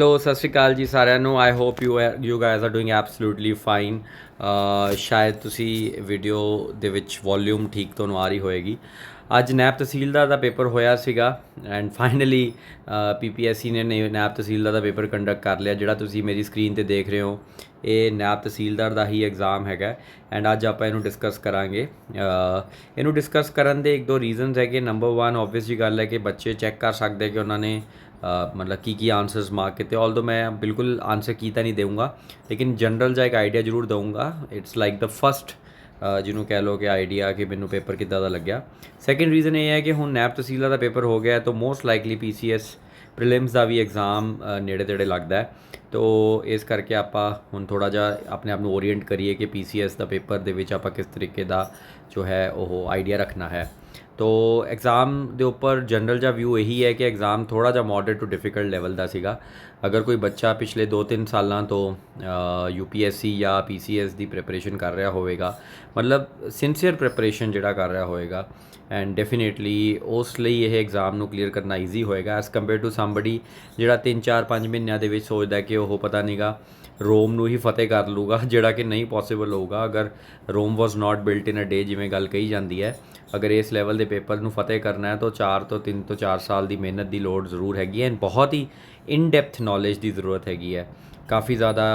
Hello ਸਤਿ ਸ਼੍ਰੀ ਅਕਾਲ ਜੀ ਸਾਰਿਆਂ ਨੂੰ। I hope you guys are doing absolutely fine. ਸ਼ਾਇਦ ਤੁਸੀਂ ਵੀਡੀਓ ਦੇ ਵਿੱਚ ਵੋਲਿਊਮ ਠੀਕ ਤੁਹਾਨੂੰ ਆ ਰਹੀ ਹੋਏਗੀ। ਅੱਜ ਨੈਬ ਤਹਿਸੀਲਦਾਰ ਦਾ ਪੇਪਰ ਹੋਇਆ ਸੀਗਾ ਐਂਡ ਫਾਈਨਲੀ PPSC ਨੇ ਨੈਬ ਤਹਿਸੀਲਦਾਰ ਦਾ ਪੇਪਰ ਕੰਡਕਟ ਕਰ ਲਿਆ। ਜਿਹੜਾ ਤੁਸੀਂ ਮੇਰੀ ਸਕਰੀਨ 'ਤੇ ਦੇਖ ਰਹੇ ਹੋ ਇਹ ਨੈਬ ਤਹਿਸੀਲਦਾਰ ਦਾ ਹੀ ਐਗਜ਼ਾਮ ਹੈਗਾ ਐਂਡ ਅੱਜ ਆਪਾਂ ਇਹਨੂੰ ਡਿਸਕਸ ਕਰਾਂਗੇ। ਇਹਨੂੰ ਡਿਸਕਸ ਕਰਨ ਦੇ ਇੱਕ ਦੋ ਰੀਜ਼ਨਸ ਹੈਗੇ। ਨੰਬਰ 1 ਓਬਵੀਅਸ ਜੀ ਗੱਲ ਹੈ ਕਿ ਬੱਚੇ ਚੈੱਕ ਕਰ ਸਕਦੇ ਕਿ ਉਹਨਾਂ ਨੇ मतलब की आंसर्स मार्क किए। ऑल दो मैं बिल्कुल आंसर की तो नहीं दूँगा लेकिन जनरल जा एक आइडिया जरूर दूँगा। इट्स लाइक द फस्ट जिन्हों कह लो कि आइडिया कि मैनू पेपर किदा दा लग्या। सैकेंड रीज़न ये है कि हुण नैब तहसीलदार का पेपर हो गया तो मोस्ट लाइकली PCS प्रीलिम्स का भी एग्जाम नेड़े तेड़े लगता है। तो इस करके आप हुण थोड़ा जा अपने आप को ओरीएंट करिए कि PCS का पेपर दे विच आपां किस तरीके का जो है वो आइडिया रखना है। तो एग्ज़ाम के उपर जनरल जा व्यू यही है कि एग्ज़ाम थोड़ा जा मॉडरेट टू डिफिकल्ट लैवल का सीगा। अगर कोई बच्चा पिछले 2-3 सालों तो UPSC या PCS की प्रिपरेशन कर रहा होएगा, मतलब सिंसीयर प्रिपरेशन जिहड़ा कर रहा होएगा एंड डेफिनेटली उस लिए यह एग्ज़ाम नू क्लीयर करना ईजी होएगा एज़ कंपेयर टू समबडी जिहड़ा 3-4-5 महीनों के सोचता है कि वह पता नहीं गा रोम नू ही फतेह कर लूगा, जिहड़ा कि नहीं पॉसिबल होगा। अगर Rome was not built in a day जिमें गल कही जाती है, अगर इस लैवल के पेपर नू फतेह करना है तो 3 तो 4 साल की मेहनत की लोड़ जरूर हैगी एंड बहुत ही इन डैप्थ नॉलेज की जरूरत हैगी है। काफ़ी ज़्यादा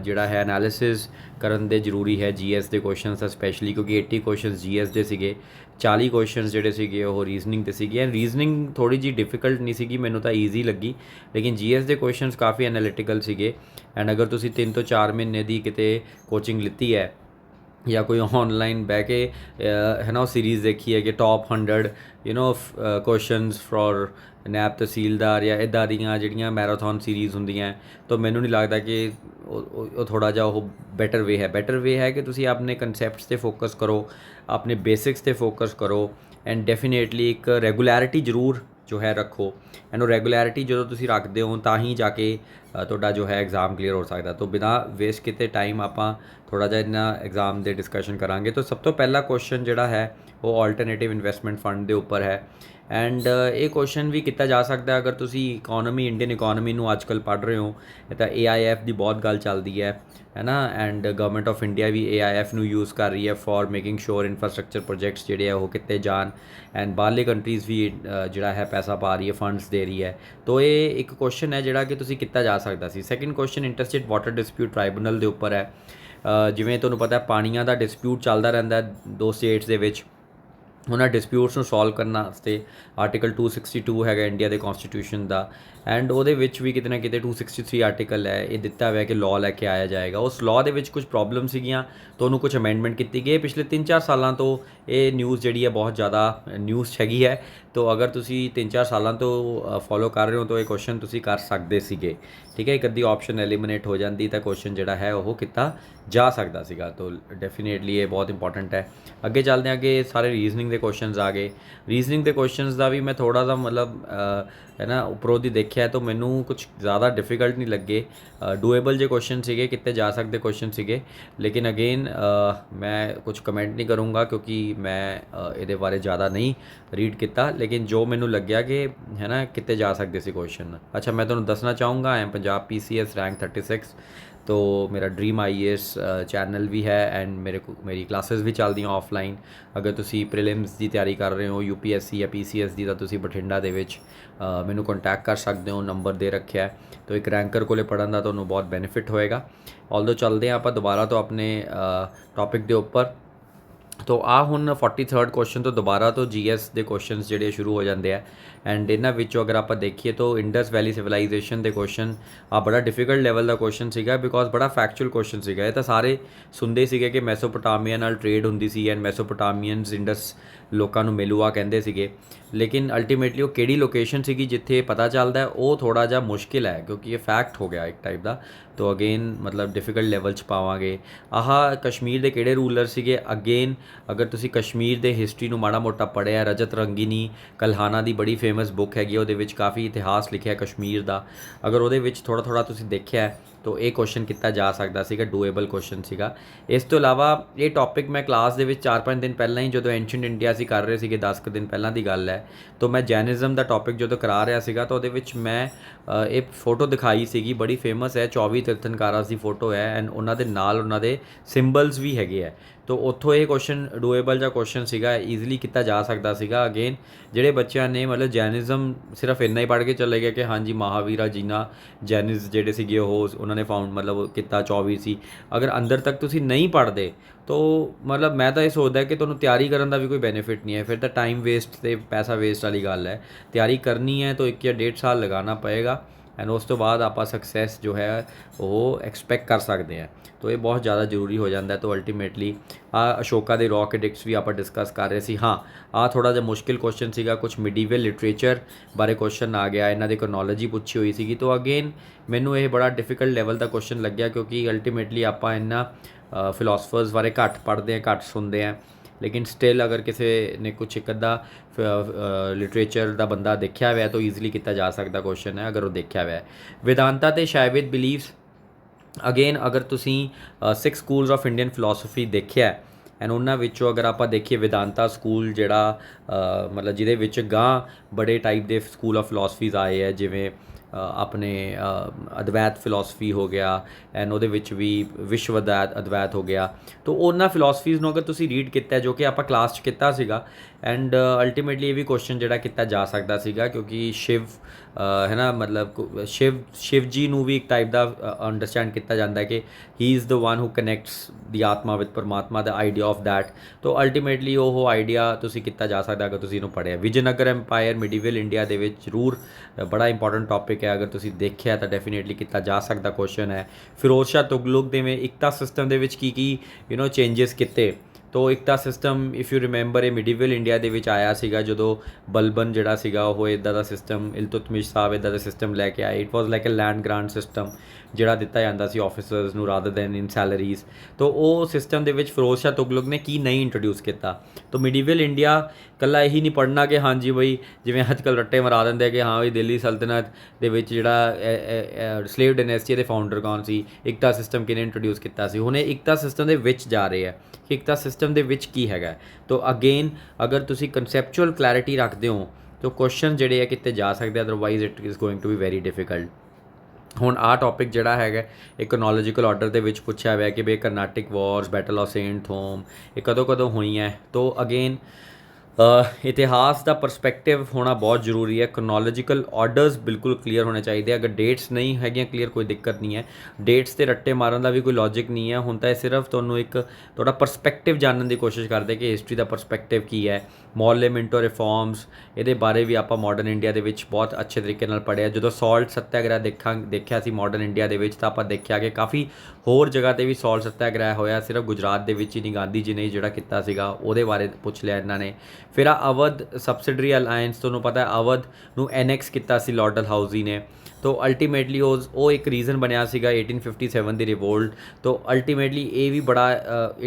जिहड़ा है एनालिसिस करन दे जरूरी है GS के क्वेश्चन का स्पैशली, क्योंकि 80 क्वेश्चन GS के सीगे, 40 क्वेश्चन जिहड़े सीगे वो रीजनिंग ते सीगे एंड रीजनिंग थोड़ी जी डिफिकल्ट नहीं सीगी, मैनू तो ईजी लगी। लेकिन GS के क्वेश्चन काफ़ी एनालिटिकल सीगे एंड अगर तुसी 3 तो 4 महीने की किते कोचिंग लिती है या कोई ऑनलाइन बह के है ना सीरीज़ देखी है कि टॉप 100 क्वेश्चनस फॉर नैब तहसीलदार या इदा दियाँ जिहड़ियां मैराथन सीरीज़ होंदियां, तो मैनू नहीं लगता कि थोड़ा जा वो बैटर वे है। बैटर वे है कि तुसी अपने कंसैप्ट्स ते फोकस करो, अपने बेसिक्स ते फोकस करो एंड डेफिनेटली एक रेगुलैरिटी जरूर जो है रखो एंड रेगुलैरिटी जो तुसी रखते हो तो ही जाके तुहाडा जो है एग्ज़ाम क्लीयर हो सकता। तो बिना वेस्ट किते टाइम आपां थोड़ा जा इन्ना एग्ज़ाम के डिस्कशन करांगे। तो सब तो पहला क्वेश्चन जिहड़ा है वो ऑल्टरनेटिव इन्वेस्टमेंट फंड के उपर है एंड ये क्वेश्चन भी किया जा सकता है अगर तुसी इकोनॉमी इंडियन इकोनॉमी नू आजकल पढ़ रहे हो। तो AIF की बहुत गल चलती है ना एंड गवर्नमेंट ऑफ इंडिया भी AIF नू यूज़ कर रही है for making sure infrastructure projects जिहड़े वो किते जान एंड बाहरली कंट्रीज़ भी जिहड़ा है पैसा पा रही है, फंड्स दे रही है। तो ये एक क्वेश्चन है जिहड़ा कि तुसी किया जा सकता सी। Second question interstate water dispute tribunal के उपर है। जिवें तुहानूं पता पानियां दा डिस्प्यूट चलता रहिंदा है दो स्टेट्स दे विच, उन्होंने डिस्प्यूट्स नूं सॉल्व करने वास्ते आर्टिकल 262 है इंडिया के कॉन्स्टिट्यूशन का एंड वो भी कितने ना कितने 263 आर्टिकल है ये दिता हुआ है कि लॉ लैके आया जाएगा। उस लॉ के कुछ प्रॉब्लम सीगियां तो उन्होंने कुछ अमेंडमेंट की गई। पिछले 3-4 सालों तो ये न्यूज़ जी है बहुत ज़्यादा न्यूज़ हैगी है। तो अगर तुसी 3-4 सालों तो फॉलो कर रहे हो तो ये क्वेश्चन तुसी कर सकते सीगे, ठीक है। एक अद्धी ऑप्शन एलिमिनेट हो जाती तो क्वेश्चन जिहड़ा है वो किया जा सकता सीगा। तो डेफिनेटली ये बहुत इंपॉर्टेंट है। अगे चलते हैं कि सारे रीजनिंग के क्वेश्चन आ गए। रीजनिंग के क्वेश्चन का भी मैं थोड़ा सा मतलब है ना उपरों दी देखा तो मैनू कुछ ज़्यादा डिफिकल्ट नहीं लगे। डूएबल जो क्वेश्चन सीगे कितने जा सकते क्वेश्चन सीगे, लेकिन अगेन मैं कुछ कमेंट नहीं करूँगा क्योंकि मैं ये बारे ज़्यादा नहीं रीड किया। लेकिन जो मैनू लग्या कि है ना कितने जा सकते सी क्वेश्चन। अच्छा मैं तुहानूं दसना चाहूँगा I am Punjab PCS rank 36। तो मेरा ड्रीम IAS चैनल भी है एंड मेरी क्लासेस भी चलती ऑफलाइन। अगर तुसी प्रीलिम्स की तैयारी कर रहे हो UPSC या PCS की तो तुसी बठिंडा दे विच मैनू कॉन्टैक्ट कर सकते हो, नंबर दे रखे है। तो एक रैंकर को पढ़न का तुहानूं बहुत बेनीफिट होएगा। ऑल्दो चलते हैं आप दोबारा तो अपने टॉपिक के उपर। तो आ हुण 43rd क्वेश्चन तो दोबारा तो GS के क्वेश्चन जिहड़े शुरू हो जाते हैं एंड इन्हां विचों अगर आप देखिए तो इंडस वैली सिविलाइजेशन के क्वेश्चन आ बड़ा डिफिकल्ट लैवल का क्वेश्चन सीगा बिकॉज बड़ा फैक्चुअल क्वेश्चन सीगा। ये तो सारे सुनते सीगे कि मैसोपोटामिया नाल ट्रेड हुंदी सी एंड मैसोपोटामियंस इंडस लोगों नूं मेलुआ कहंदे सीगे, लेकिन अल्टीमेटली वो किहड़ी लोकेशन सीगी जिथे पता चलता है वो थोड़ा जा मुश्किल है क्योंकि ये फैक्ट हो गया एक टाइप का। तो अगेन मतलब डिफिकल्ट लैवल च पावांगे। आह कश्मीर के किहड़े रूलर सीगे, अगेन अगर तुसी कश्मीर के हिस्टरी नूं माड़ा मोटा पढ़िया, रजत रंगिनी कल्हाना की बड़ी फेमस बुक हैगी, उहदे विच काफ़ी इतिहास लिखा है कश्मीर का। अगर उहदे विच थोड़ा थोड़ा तुसी देखिया है तो ये क्वेश्चन किया जा सकता सीगा, डूएबल क्वेश्चन सीगा। इस तो इलावा ये टॉपिक मैं क्लास ਦੇ ਵਿੱਚ 4-5 दिन पहला ही ਜਦੋਂ एंशेंट इंडिया ਅਸੀਂ ਕਰ ਰਹੇ ਸੀਗੇ 10 ਕੁ ਦਿਨ ਪਹਿਲਾਂ ਦੀ ਗੱਲ ਹੈ, तो मैं जैनिज़म ਦਾ ਟੌਪਿਕ ਜਦੋਂ ਕਰਾ ਰਿਹਾ ਸੀਗਾ ਤਾਂ ਉਹਦੇ ਵਿੱਚ ਮੈਂ ਇਹ ਫੋਟੋ ਦਿਖਾਈ ਸੀਗੀ, ਬੜੀ ਫੇਮਸ ਹੈ, 24 ਤੀਰਥਨਕਾਰਾਂ ਦੀ ਫੋਟੋ ਹੈ ਐਂਡ ਉਹਨਾਂ ਦੇ ਨਾਲ ਉਹਨਾਂ ਦੇ ਸਿੰਬਲਸ ਵੀ ਹੈਗੇ ਹੈ। तो ਉੱਥੋਂ ਇਹ ਕੁਐਸਚਨ ਡੂਏਬਲ ਜਿਹਾ ਕੁਐਸਚਨ ਸੀਗਾ, ਈਜ਼ੀਲੀ ਕੀਤਾ ਜਾ ਸਕਦਾ ਸੀਗਾ। ਅਗੇਨ ਜਿਹੜੇ ਬੱਚਿਆਂ ਨੇ ਮਤਲਬ ਜੈਨਿਜ਼ਮ ਸਿਰਫ ਇੰਨਾ ਹੀ ਪੜ੍ਹ ਕੇ ਚਲੇ ਗਏ ਕਿ ਹਾਂਜੀ ਮਹਾਵੀਰਾ ਜੀਨਾ ਜੈਨਿਜ਼ ਜਿਹੜੇ ਸੀਗੇ ਉਹ ਉਹਨਾਂ ਨੇ ਫਾਊਂਡ ਮਤਲਬ ਕੀਤਾ 24 ਸੀ, ਅਗਰ ਅੰਦਰ ਤੱਕ ਤੁਸੀਂ ਨਹੀਂ ਪੜ੍ਹਦੇ तो मतलब मैं तो ये सोचता कि तुहानूं तैयारी करन दा भी कोई बेनीफिट नहीं है, फिर तो टाइम वेस्ट ते पैसा वेस्ट वाली गल है। तैयारी करनी है तो 1 या 1.5 साल लगाना पएगा एंड उस तो बाद आप सक्सैस जो है वो एक्सपैक्ट कर सकते हैं, तो ये बहुत ज़्यादा जरूरी हो जाता है। तो अल्टीमेटली अशोका दे रॉक एडिक्ट्स भी आप डिस्कस कर रहे सी। हाँ थोड़ा जिहा मुश्किल क्वेश्चन सीगा, कुछ मिडीवल लिटरेचर बारे क्वेश्चन आ गया, इन्हां दी क्रोनोलॉजी पूछी हुई सी। तो अगेन मैनू ये बड़ा डिफिकल्ट लैवल का क्वेश्चन लग्या, क्योंकि अल्टीमेटली आप इन्ना फिलोसफर्स बारे घट पढ़ते हैं, घट सुनते हैं, लेकिन स्टिल अगर किसी ने कुछ एक अद्धा लिटरेचर का बंदा देखा हुआ है तो ईजिली किया जा सकता क्वेश्चन है, अगर वो देखा हुआ है। वेदांता ते शैवित बिलीव्स अगेन अगर तुसी 6 स्कूल्स ऑफ इंडियन फिलोसफी देखिया एंड उन्हां विचों अगर आप देखिए वेदांता स्कूल जिहड़ा मतलब जिहदे विच गां बड़े टाइप के स्कूल ऑफ फिलोसफीज आए है, जिवें अपने अद्वैत फिलोसफी हो गया एंड ਉਹਦੇ ਵਿੱਚ भी विश्व अद्वैत हो गया। तो उन्होंने फिलोसफीज़ ਨੂੰ अगर तुसी रीड किया जो कि आप क्लास च किया सीगा एंड अल्टीमेटली ये भी क्वेश्चन ਜਿਹੜਾ किया जा सकता सीगा, क्योंकि शिव है ना मतलब शिव जी ਨੂੰ भी एक टाइप का अंडरस्टैंड किया जाता है कि he is the one who connects the atma with paramatma, the idea of that. तो अल्टीमेटली वो आइडिया तुसी किया जा सकता अगर तुसी इहनूं पढ़िया। विजयनगर एम्पायर मिडीवल इंडिया दे विच जरूर बड़ा इंपॉर्टेंट टॉपिक है, अगर तुसी देखिया तो डेफिनेटली किया जा सकता क्वेश्चन है। फिरोज शाह तुगलक दे में एकता सिस्टम दे विच की चेंजिस किते, तो एकता सिस्टम इफ़ यू रिमेंबर ये मिडीवल इंडिया दे विच आया सीगा जदों बलबन जिहड़ा सीगा वो इदां दा सिस्टम इल्तुतमिश साहब इदां दा सिस्टम लैके आए। It was like a land grant system जिहड़ा दिता जांदा सी ऑफिसर्स नूं रादर दैन इन सैलरीज। तो वो सिस्टम दे विच फिरोज शाह तुगलक ने की नहीं इंट्रोड्यूस किया। तो मिडीवल इंडिया कल्ला यही नहीं पढ़ना कि हाँ जी बई जिवें अजकल रट्टे मरा दिंदे कि हाँ बई दिल्ली सल्तनत दे विच जिहड़ा स्लेव डायनेस्टी दे फाउंडर कौन सी, एकता सिस्टम किने इंट्रोड्यूस किया सी। हुण एकता सिस्टम दे विच जा रहे हैं कि एकता सिस्टम दे विच की हैगा। तो अगेन अगर तुसी कंसैप्चुअल क्लैरिटी रखते हो तो क्वेश्चन जिहड़े है किते जा सकते, otherwise it is going to be very difficult. ਹੁਣ ਆਹ ਟੌਪਿਕ ਜਿਹੜਾ ਹੈਗਾ ਇੱਕ ਕ੍ਰੋਨੋਲੋਜੀਕਲ ਆਰਡਰ ਦੇ ਵਿੱਚ ਪੁੱਛਿਆ ਹੋਇਆ ਕਿ ਬਈ ਕਰਨਾਟਿਕ ਵਾਰਸ, ਬੈਟਲ ਆਫ ਸੇਂਟ ਥੋਮ ਇਹ ਕਦੋਂ ਕਦੋਂ ਹੋਈਆਂ। तो अगेन इतिहास का परस्पैक्टिव होना बहुत जरूरी है, क्रोनोलॉजिकल ऑर्डर्स बिल्कुल क्लीयर होने चाहिए। अगर डेट्स नहीं है क्लीयर कोई दिक्कत नहीं है, डेट्स से रट्टे मारन का भी कोई लॉजिक नहीं है। हुण तां सिर्फ तुहानूं एक थोड़ा परस्पैक्टिव जानने की कोशिश करते कि हिस्टरी का परस्पैक्टिव की है। मॉरले मिंटो रिफॉर्म्स ये बारे भी आप मॉडर्न इंडिया के बहुत अच्छे तरीके नाल पढ़िया। जो सॉल्ट सत्याग्रह देखा सी मॉडर्न इंडिया के तो आप देखा कि काफ़ी होर जगह पर भी सॉल्ट सत्याग्रह होया, सिर्फ गुजरात के ही नहीं, गांधी जी ने जोड़ा किया सीगा उहदे बारे पूछ लिया इन्होंने। फिर अवध सबसिडरी अलायंस तुहानूं पता है अवध नूं एनैक्स किया सी लॉर्ड डलहौजी ने। तो अल्टीमेटली वो एक रीज़न बनया सीगा 1857 की रिवोल्ट। तो अल्टीमेटली ये भी बड़ा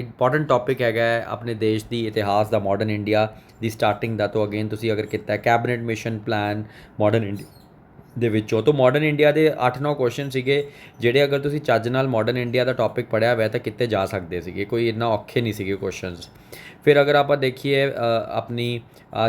इंपॉर्टेंट टॉपिक है अपने देश की इतिहास का, मॉडर्न इंडिया की स्टार्टिंग का। तो अगेन तुसी अगर किया cabinet mission plan modern India ਦੇ ਵਿੱਚੋਂ। तो मॉडर्न इंडिया के 8-9 क्वेश्चन ਸੀਗੇ ਜਿਹੜੇ अगर तुसी ਚੱਜ ਨਾਲ मॉडर्न इंडिया का टॉपिक पढ़िया हुआ तो किते जा सकते ਸੀਗੇ, कोई इन्ना औखे नहीं ਸੀਗੇ क्वेश्चनस। फिर अगर आप देखिए अपनी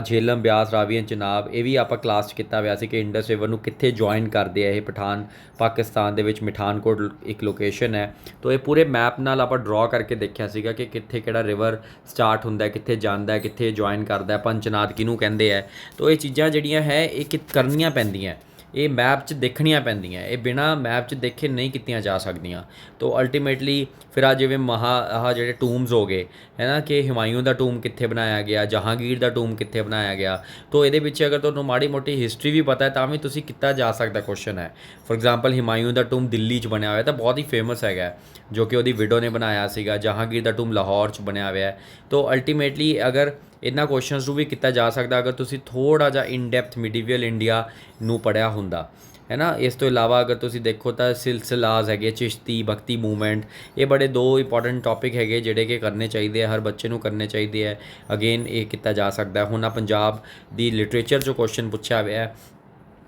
झेलम ब्यास रावी एंड चिनाब ये भी आप क्लास च किया हुआ कि इंडस रिवर नूं कित्थे ज्वाइन करते हैं। ये पठान पाकिस्तान दे विच मिठानकोट एक लोकेशन है। तो ये पूरे मैप नाल आप ड्रॉ करके देखा सीगा कि कित्थे किहड़ा रिवर स्टार्ट हुंदा है, कित्थे जांदा है, कित्थे ज्वाइन करदा है, पंचनाद किहनूं कहंदे है। तो ये चीज़ां जिहड़ियां है ये करनियां पैंदियां, ये मैप च देखनियां पैंदियां, ये बिना मैप च देखे नहीं कीतियां जा सकदियां। तो अल्टीमेटली फिर आ जिवें जिहड़े टूम्स हो गए है ना कि हुमायूं दा टूम कित्थे बनाया गया, जहांगीर दा टूम कित्थे बनाया गया। तो ये पिछे अगर तुहानूं माड़ी मोटी हिस्टरी भी पता है तो भी तुसीं किया जा सकता क्वेश्चन है। फॉर एग्जाम्पल हुमायूं दा टूम दिल्ली च बनया हुआ तो बहुत ही फेमस है जो कि उहदी विडो ने बनाया सीगा। जहांगीर दा टूम लाहौर च बनया हुआ है। तो अल्टीमेटली अगर इन्हां क्वेश्चनस नूं भी किया जा सकता अगर तुसीं थोड़ा जिहा इन डैप्थ मिडीवल इंडिया नूं पढ़िया हुंदा है ना। इस तो इलावा अगर तुसीं देखो तो सिलसिलाज है, चिश्ती भक्ति मूवमेंट, ये बड़े 2 इंपॉर्टेंट टॉपिक है जिहड़े कि करने चाहिए, हर बच्चे नूं करने चाहिए है। अगेन ये किया जा सकता है। हुण पंजाब दी लिटरेचर जो क्वेश्चन पूछा हुआ है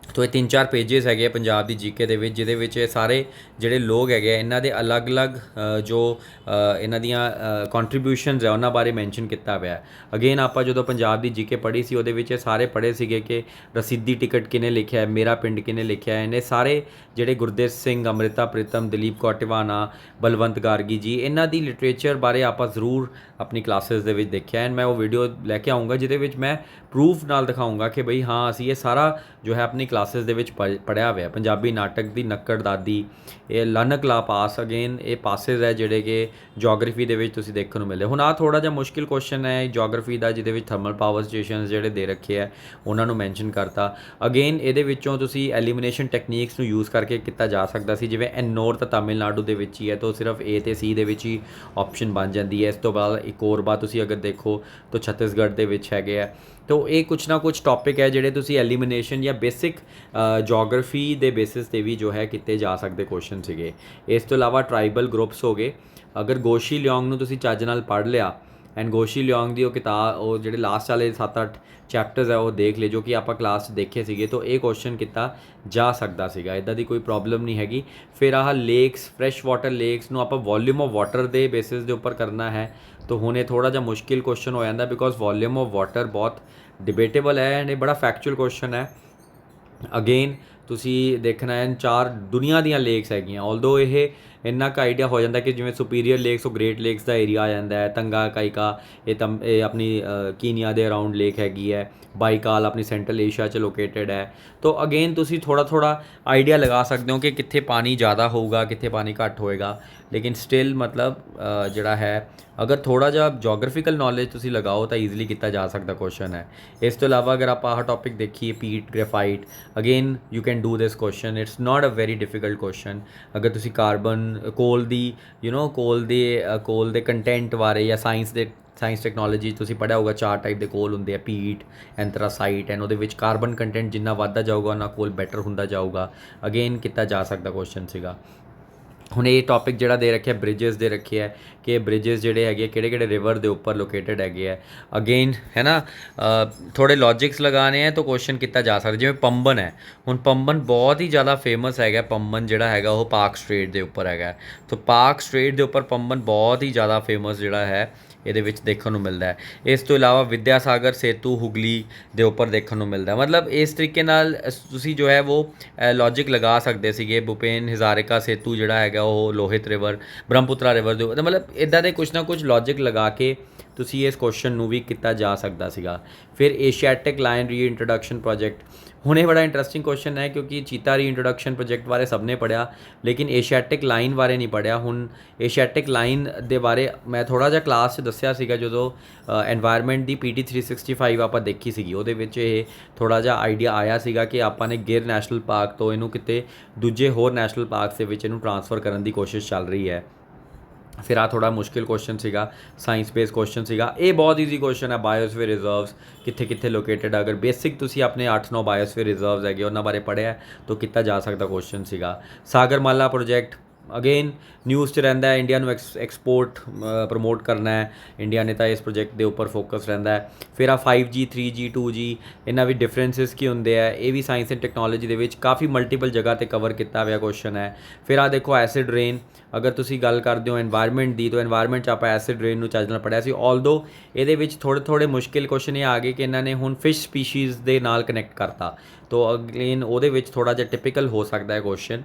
ਤੋ ਇਹ 3-4 ਪੇजेस ਹੈਗੇ ਪੰਜਾਬ ਦੀ ਜੀਕੇ ਦੇ ਵਿੱਚ, ਜਿਹਦੇ ਵਿੱਚ ਇਹ ਸਾਰੇ ਜਿਹੜੇ ਲੋਕ ਹੈਗੇ ਇਹਨਾਂ ਦੇ ਅਲੱਗ-ਅਲੱਗ ਜੋ ਇਹਨਾਂ ਦੀਆਂ ਕੰਟਰੀਬਿਊਸ਼ਨਸ ਹੈ ਉਹਨਾਂ ਬਾਰੇ ਮੈਂਸ਼ਨ ਕੀਤਾ ਹੋਇਆ। ਅਗੇਨ ਆਪਾਂ ਜਦੋਂ ਪੰਜਾਬ ਦੀ ਜੀਕੇ ਪੜ੍ਹੀ ਸੀ ਉਹਦੇ ਵਿੱਚ ਇਹ ਸਾਰੇ ਪੜ੍ਹੇ ਸੀਗੇ ਕਿ ਰਸੀਦੀ ਟਿਕਟ ਕਿਹਨੇ ਲਿਖਿਆ ਹੈ, ਮੇਰਾ ਪਿੰਡ ਕਿਹਨੇ ਲਿਖਿਆ ਹੈ। ਇਹਨੇ ਸਾਰੇ ਜਿਹੜੇ ਗੁਰਦੇਵ ਸਿੰਘ, ਅੰਮ੍ਰਿਤਾ ਪ੍ਰੀਤਮ, ਦਲੀਪ ਕੌਰ ਟਿਵਾਣਾ, ਬਲਵੰਤ ਗਾਰਗੀ ਜੀ, ਇਹਨਾਂ ਦੀ ਲਿਟਰੇਚਰ ਬਾਰੇ ਆਪਾਂ ਜ਼ਰੂਰ ਆਪਣੀ ਕਲਾਸਿਸ ਦੇ ਵਿੱਚ ਦੇਖਿਆ। ਐਂਡ ਮੈਂ ਉਹ ਵੀਡੀਓ ਲੈ ਕੇ ਆਊਂਗਾ ਜਿਹਦੇ ਵਿੱਚ ਮੈਂ ਪ੍ਰੂਫ ਨਾਲ ਦਿਖਾਊਂਗਾ ਕਿ ਬਈ ਹਾਂ ਅਸੀਂ ਇਹ ਸਾਰਾ ਜੋ ਹੈ ਆਪਣੀ ਕਲਾਸਿਸ ਦੇ ਵਿੱਚ ਪੜ੍ਹਿਆ ਹੋਇਆ। ਪੰਜਾਬੀ ਨਾਟਕ ਦੀ ਨੱਕੜ ਦਾਦੀ, ਇਹ ਲਨਕ ਲਾ ਪਾਸ, ਅਗੇਨ ਇਹ ਪਾਸਿਸ ਹੈ ਜਿਹੜੇ ਕਿ ਜੋਗ੍ਰਾਫੀ ਦੇ ਵਿੱਚ ਤੁਸੀਂ ਦੇਖਣ ਨੂੰ ਮਿਲੇ। ਹੁਣ ਆਹ ਥੋੜ੍ਹਾ ਜਿਹਾ ਮੁਸ਼ਕਿਲ ਕੁਐਸਚਨ ਹੈ ਜੋਗ੍ਰਾਫੀ ਦਾ, ਜਿਹਦੇ ਵਿੱਚ ਥਰਮਲ ਪਾਵਰ ਸਟੇਸ਼ਨਸ ਜਿਹੜੇ ਦੇ ਰੱਖੇ ਹੈ ਉਹਨਾਂ ਨੂੰ ਮੈਂਸ਼ਨ ਕਰਤਾ। ਅਗੇਨ ਇਹਦੇ ਵਿੱਚੋਂ ਤੁਸੀਂ ਐਲੀਮੀਨੇਸ਼ਨ ਟੈਕਨੀਕਸ ਨੂੰ ਯੂਜ਼ ਕਰਕੇ ਕੀਤਾ ਜਾ ਸਕਦਾ ਸੀ, ਜਿਵੇਂ ਨੌਰਥ ਤਾਮਿਲਨਾਡੂ ਦੇ ਵਿੱਚ ਹੀ ਹੈ ਤਾਂ ਸਿਰਫ A ਅਤੇ C ਦੇ ਵਿੱਚ ਹੀ ਆਪਸ਼ਨ ਬਣ ਜਾਂਦੀ ਹੈ। ਇਸ ਤੋਂ ਬਾਅਦ ਇੱਕ ਹੋਰ ਬਾਤ ਤੁਸੀਂ ਅਗਰ ਦੇਖੋ ਤਾਂ ਛੱਤੀਸਗੜ੍ਹ ਦੇ ਵਿੱਚ ਹੈਗੇ ਆ। ਤੋ ਇਹ ਕੁਛ ਨਾ ਕੁਛ ਟੌਪਿਕ ਹੈ ਜਿਹੜੇ ਤੁਸੀਂ ਐਲੀਮੀਨੇਸ਼ਨ ਜਾਂ ਬੇਸਿਕ ਜੋਗ੍ਰਾਫੀ ਦੇ ਬੇਸਿਸ 'ਤੇ ਵੀ ਜੋ ਹੈ ਕੀਤੇ ਜਾ ਸਕਦੇ ਕੁਐਸਚਨ ਸੀਗੇ। ਇਸ ਤੋਂ ਇਲਾਵਾ ਟਰਾਈਬਲ ਗਰੁੱਪਸ ਹੋ ਗਏ। ਅਗਰ ਗੋਸ਼ੀ ਲਿਓਂਗ ਨੂੰ ਤੁਸੀਂ ਚੱਜ ਨਾਲ ਪੜ੍ਹ ਲਿਆ ਐਂਡ ਗੋਸ਼ੀ ਲਿਓਂਗ ਦੀ ਉਹ ਕਿਤਾਬ, ਉਹ ਜਿਹੜੇ ਲਾਸਟ ਵਾਲੇ 7-8 ਚੈਪਟਰਸ ਹੈ ਉਹ ਦੇਖ ਲਏ ਜੋ ਕਿ ਆਪਾਂ ਕਲਾਸ 'ਚ ਦੇਖੇ ਸੀਗੇ, ਤਾਂ ਇਹ ਕੁਐਸਚਨ ਕੀਤਾ ਜਾ ਸਕਦਾ ਸੀਗਾ। ਇੱਦਾਂ ਦੀ ਕੋਈ ਪ੍ਰੋਬਲਮ ਨਹੀਂ ਹੈਗੀ। ਫਿਰ ਆਹ ਲੇਕਸ, ਫਰੈਸ਼ ਵਾਟਰ ਲੇਕਸ ਨੂੰ ਆਪਾਂ ਵੋਲਿਊਮ ਆਫ ਵਾਟਰ ਦੇ ਬੇਸਿਸ ਦੇ ਉੱਪਰ ਕਰਨਾ ਹੈ, ਤਾਂ ਹੁਣ ਇਹ ਥੋੜ੍ਹਾ ਜਿਹਾ ਮੁਸ਼ਕਿਲ ਕੁਐਸਚਨ ਹੋ ਜਾਂਦਾ ਬਿਕੋਜ਼ ਵੋਲਿਊਮ ਆਫ ਵਾਟਰ ਬਹੁਤ ਡਿਬੇਟੇਬਲ ਹੈ ਐਂਡ ਇਹ ਬੜਾ ਫੈਕਚੁਅਲ ਕੁਐਸਚਨ ਹੈ। ਅਗੇਨ ਤੁਸੀਂ ਦੇਖਣਾ ਹੈ 4 ਦੁਨੀਆ ਦੀਆਂ ਲੇਕਸ ਹੈਗੀਆਂ, ਆਲਦੋ ਇਹ ਇੰਨਾ ਕੁ ਆਈਡੀਆ ਹੋ ਜਾਂਦਾ ਕਿ ਜਿਵੇਂ ਸੁਪੀਰੀਅਰ ਲੇਕਸ ਉਹ ਗ੍ਰੇਟ ਲੇਕਸ ਦਾ ਏਰੀਆ ਆ ਜਾਂਦਾ ਹੈ। ਤੰਗਾ ਕਾਈਕਾ ਇਹ ਆਪਣੀ ਕੀਨੀਆ ਦੇ ਅਰਾਊਂਡ ਲੇਕ ਹੈਗੀ ਹੈ। ਬਾਈਕਾਲ ਆਪਣੀ ਸੈਂਟਰਲ ਏਸ਼ੀਆ 'ਚ ਲੋਕੇਟਡ ਹੈ। ਤੋ ਅਗੇਨ ਤੁਸੀਂ ਥੋੜ੍ਹਾ ਆਈਡੀਆ ਲਗਾ ਸਕਦੇ ਹੋ ਕਿ ਕਿੱਥੇ ਪਾਣੀ ਜ਼ਿਆਦਾ ਹੋਊਗਾ, ਕਿੱਥੇ ਪਾਣੀ ਘੱਟ ਹੋਏਗਾ। ਲੇਕਿਨ ਸਟਿਲ ਮਤਲਬ ਜਿਹੜਾ ਹੈ ਅਗਰ ਥੋੜ੍ਹਾ ਜਿਹਾ ਜੋਗ੍ਰਾਫੀਕਲ ਨੌਲੇਜ ਤੁਸੀਂ ਲਗਾਓ ਤਾਂ ਈਜ਼ੀਲੀ ਕੀਤਾ ਜਾ ਸਕਦਾ ਕੁਐਸਚਨ ਹੈ। ਇਸ ਤੋਂ ਇਲਾਵਾ ਅਗਰ ਆਪਾਂ ਆਹ ਟੌਪਿਕ ਦੇਖੀਏ peat, graphite, again you can do this question, it's not a very difficult question. ਅਗਰ ਤੁਸੀਂ ਕਾਰਬਨ, ਕੋਲ ਦੀ ਕੋਲ ਦੇ ਕੰਟੈਂਟ ਬਾਰੇ ਜਾਂ ਸਾਇੰਸ ਟੈਕਨੋਲੋਜੀ ਤੁਸੀਂ ਪੜ੍ਹਿਆ ਹੋਊਗਾ 4 ਟਾਈਪ ਦੇ ਕੋਲ ਹੁੰਦੇ ਆ, ਪੀਟ, ਐਂਥਰਾਸਾਈਟ, ਐਂਡ ਉਹਦੇ ਵਿੱਚ ਕਾਰਬਨ ਕੰਟੈਂਟ ਜਿੰਨਾ ਵੱਧਦਾ ਜਾਊਗਾ ਉਹਨਾਂ ਕੋਲ ਬੈਟਰ ਹੁੰਦਾ ਜਾਊਗਾ। ਅਗੇਨ ਕੀਤਾ ਜਾ ਸਕਦਾ ਕੁਐਸਚਨ ਸੀਗਾ। ਹੁਣ ਇਹ ਟੌਪਿਕ ਜਿਹੜਾ ਦੇ ਰੱਖਿਆ ਬ੍ਰਿਜਸ ਦੇ ਰੱਖੇ ਹੈ ਕਿ ਬ੍ਰਿਜਸ ਜਿਹੜੇ ਹੈਗੇ ਕਿਹੜੇ ਰਿਵਰ ਦੇ ਉੱਪਰ ਲੋਕੇਟਡ ਹੈਗੇ ਹੈ। ਅਗੇਨ ਹੈ ਨਾ ਥੋੜ੍ਹੇ ਲੌਜਿਕਸ ਲਗਾਉਣੇ ਹੈ ਤਾਂ ਕੁਐਸਚਨ ਕੀਤਾ ਜਾ ਸਕਦਾ। ਜਿਵੇਂ ਪੰਬਨ ਹੈ, ਹੁਣ ਪੰਬਨ ਬਹੁਤ ਹੀ ਜ਼ਿਆਦਾ ਫੇਮਸ ਹੈਗਾ। ਪੰਬਨ ਜਿਹੜਾ ਹੈਗਾ ਉਹ ਪਾਰਕ ਸਟ੍ਰੇਟ ਦੇ ਉੱਪਰ ਹੈਗਾ, ਤਾਂ ਪਾਰਕ ਸਟ੍ਰੇਟ ਦੇ ਉੱਪਰ ਪੰਬਨ ਬਹੁਤ ਹੀ ਜ਼ਿਆਦਾ ਫੇਮਸ ਜਿਹੜਾ ਹੈ ਇਹਦੇ ਵਿੱਚ ਦੇਖਣ ਨੂੰ ਮਿਲਦਾ ਹੈ। ਇਸ ਤੋਂ ਇਲਾਵਾ ਵਿਦਿਆਸਾਗਰ ਸੇਤੂ ਹੁਗਲੀ ਦੇ ਉੱਪਰ ਦੇਖਣ ਨੂੰ ਮਿਲਦਾ। ਮਤਲਬ ਇਸ ਤਰੀਕੇ ਨਾਲ ਤੁਸੀਂ ਜੋ ਹੈ ਉਹ ਲੌਜਿਕ ਲਗਾ ਸਕਦੇ ਸੀਗੇ। ਭੁਪੇਨ ਹਜ਼ਾਰਿਕਾ ਸੇਤੂ ਜਿਹੜਾ ਹੈਗਾ ਉਹ ਲੋਹਿਤ ਰਿਵਰ, ਬ੍ਰਹਮਪੁੱਤਰਾ ਰਿਵਰ ਦੇ ਉੱਪਰ, ਮਤਲਬ ਇੱਦਾਂ ਦੇ ਕੁਛ ਨਾ ਕੁਛ ਲੌਜਿਕ ਲਗਾ ਕੇ ਤੁਸੀਂ ਇਸ ਕੁਐਸਚਨ ਨੂੰ ਵੀ ਕੀਤਾ ਜਾ ਸਕਦਾ ਸੀਗਾ। ਫਿਰ ਏਸ਼ੀਆਟਿਕ ਲਾਇਨ ਰੀਇੰਟਰੋਡਕਸ਼ਨ ਪ੍ਰੋਜੈਕਟ, ਹੁਣ ਇਹ ਬੜਾ ਇੰਟਰਸਟਿੰਗ ਕੁਐਸਚਨ ਹੈ ਕਿਉਂਕਿ ਚੀਤਾ ਰੀਇੰਟਰੋਡਕਸ਼ਨ ਪ੍ਰੋਜੈਕਟ ਬਾਰੇ ਸਭ ਨੇ ਪੜ੍ਹਿਆ ਲੇਕਿਨ ਏਸ਼ੀਆਟਿਕ ਲਾਈਨ ਬਾਰੇ ਨਹੀਂ ਪੜ੍ਹਿਆ। ਹੁਣ ਏਸ਼ੀਆਟਿਕ ਲਾਈਨ ਦੇ ਬਾਰੇ ਮੈਂ ਥੋੜ੍ਹਾ ਜਿਹਾ ਕਲਾਸ 'ਚ ਦੱਸਿਆ ਸੀਗਾ ਜਦੋਂ ਐਨਵਾਇਰਨਮੈਂਟ ਦੀ PT 365 ਆਪਾਂ ਦੇਖੀ ਸੀਗੀ, ਉਹਦੇ ਵਿੱਚ ਇਹ ਥੋੜ੍ਹਾ ਜਿਹਾ ਆਈਡੀਆ ਆਇਆ ਸੀਗਾ ਕਿ ਆਪਾਂ ਨੇ ਗਿਰ ਨੈਸ਼ਨਲ ਪਾਰਕ ਤੋਂ ਇਹਨੂੰ ਕਿਤੇ ਦੂਜੇ ਹੋਰ ਨੈਸ਼ਨਲ ਪਾਰਕਸ ਦੇ ਵਿੱਚ ਇਹਨੂੰ ਟ੍ਰਾਂਸਫਰ ਕਰਨ ਦੀ ਕੋਸ਼ਿਸ਼ ਚੱਲ ਰਹੀ ਹੈ। ਫਿਰ ਆ ਥੋੜ੍ਹਾ ਮੁਸ਼ਕਿਲ ਕੁਐਸਚਨ ਸੀਗਾ, ਸਾਇੰਸ ਬੇਸ ਕੁਐਸਚਨ ਸੀਗਾ। ਇਹ ਬਹੁਤ ਈਜ਼ੀ ਕੁਐਸਚਨ ਹੈ, ਬਾਇਓਸਫੀਅਰ ਰਿਜ਼ਰਵਸ ਕਿੱਥੇ ਲੋਕੇਟਡ। ਅਗਰ ਬੇਸਿਕ ਤੁਸੀਂ ਆਪਣੇ 8-9 ਬਾਇਓਸਫੀਅਰ ਰਿਜ਼ਰਵਸ ਹੈਗੇ ਉਹਨਾਂ ਬਾਰੇ ਪੜ੍ਹਿਆ ਤਾਂ ਕੀਤਾ ਜਾ ਸਕਦਾ ਕੁਐਸਚਨ ਸੀਗਾ। ਸਾਗਰਮਾਲਾ ਪ੍ਰੋਜੈਕਟ ਅਗੇਨ ਨਿਊਜ਼ 'ਚ ਰਹਿੰਦਾ ਹੈ, ਇੰਡੀਆ ਨੂੰ ਐਕਸਪੋਰਟ ਪ੍ਰਮੋਟ ਕਰਨਾ ਹੈ ਇੰਡੀਆ ਨੇ, ਤਾਂ ਇਸ ਪ੍ਰੋਜੈਕਟ ਦੇ ਉੱਪਰ ਫੋਕਸ ਰਹਿੰਦਾ ਹੈ। ਫਿਰ ਆ 5G 3G 2G ਇਹਨਾਂ ਵਿੱਚ ਡਿਫਰੈਂਸਿਸ ਕੀ ਹੁੰਦੇ ਆ, ਇਹ ਵੀ ਸਾਇੰਸ ਐਂਡ ਟੈਕਨੋਲੋਜੀ ਦੇ ਵਿੱਚ ਕਾਫੀ ਮਲਟੀਪਲ ਜਗ੍ਹਾ 'ਤੇ ਕਵਰ ਕੀਤਾ ਹੋਇਆ ਕੁਐਸਚਨ ਹੈ। ਫਿਰ ਆ ਦੇਖੋ ਐਸਿਡ ਰੇਨ, ਅਗਰ ਤੁਸੀਂ ਗੱਲ ਕਰਦੇ ਹੋ ਐਨਵਾਇਰਨਮੈਂਟ ਦੀ ਤਾਂ ਐਨਵਾਇਰਨਮੈਂਟ 'ਚ ਆਪਾਂ ਐਸਿਡ ਰੇਨ ਨੂੰ ਚੱਜ ਨਾਲ ਪੜ੍ਹਿਆ ਸੀ। ਆਲਦੋ ਇਹਦੇ ਵਿੱਚ ਥੋੜ੍ਹੇ ਮੁਸ਼ਕਿਲ ਕੁਐਸਚਨ ਇਹ ਆ ਗਏ ਕਿ ਇਹਨਾਂ ਨੇ ਹੁਣ ਫਿਸ਼ ਸਪੀਸ਼ੀਜ਼ ਦੇ ਨਾਲ ਕਨੈਕਟ ਕਰਤਾ, ਤਾਂ ਅਗੇਨ ਉਹਦੇ ਵਿੱਚ ਥੋੜ੍ਹਾ ਜਿਹਾ ਟਿਪੀਕਲ ਹੋ ਸਕਦਾ ਹੈ ਕੁਐਸਚਨ।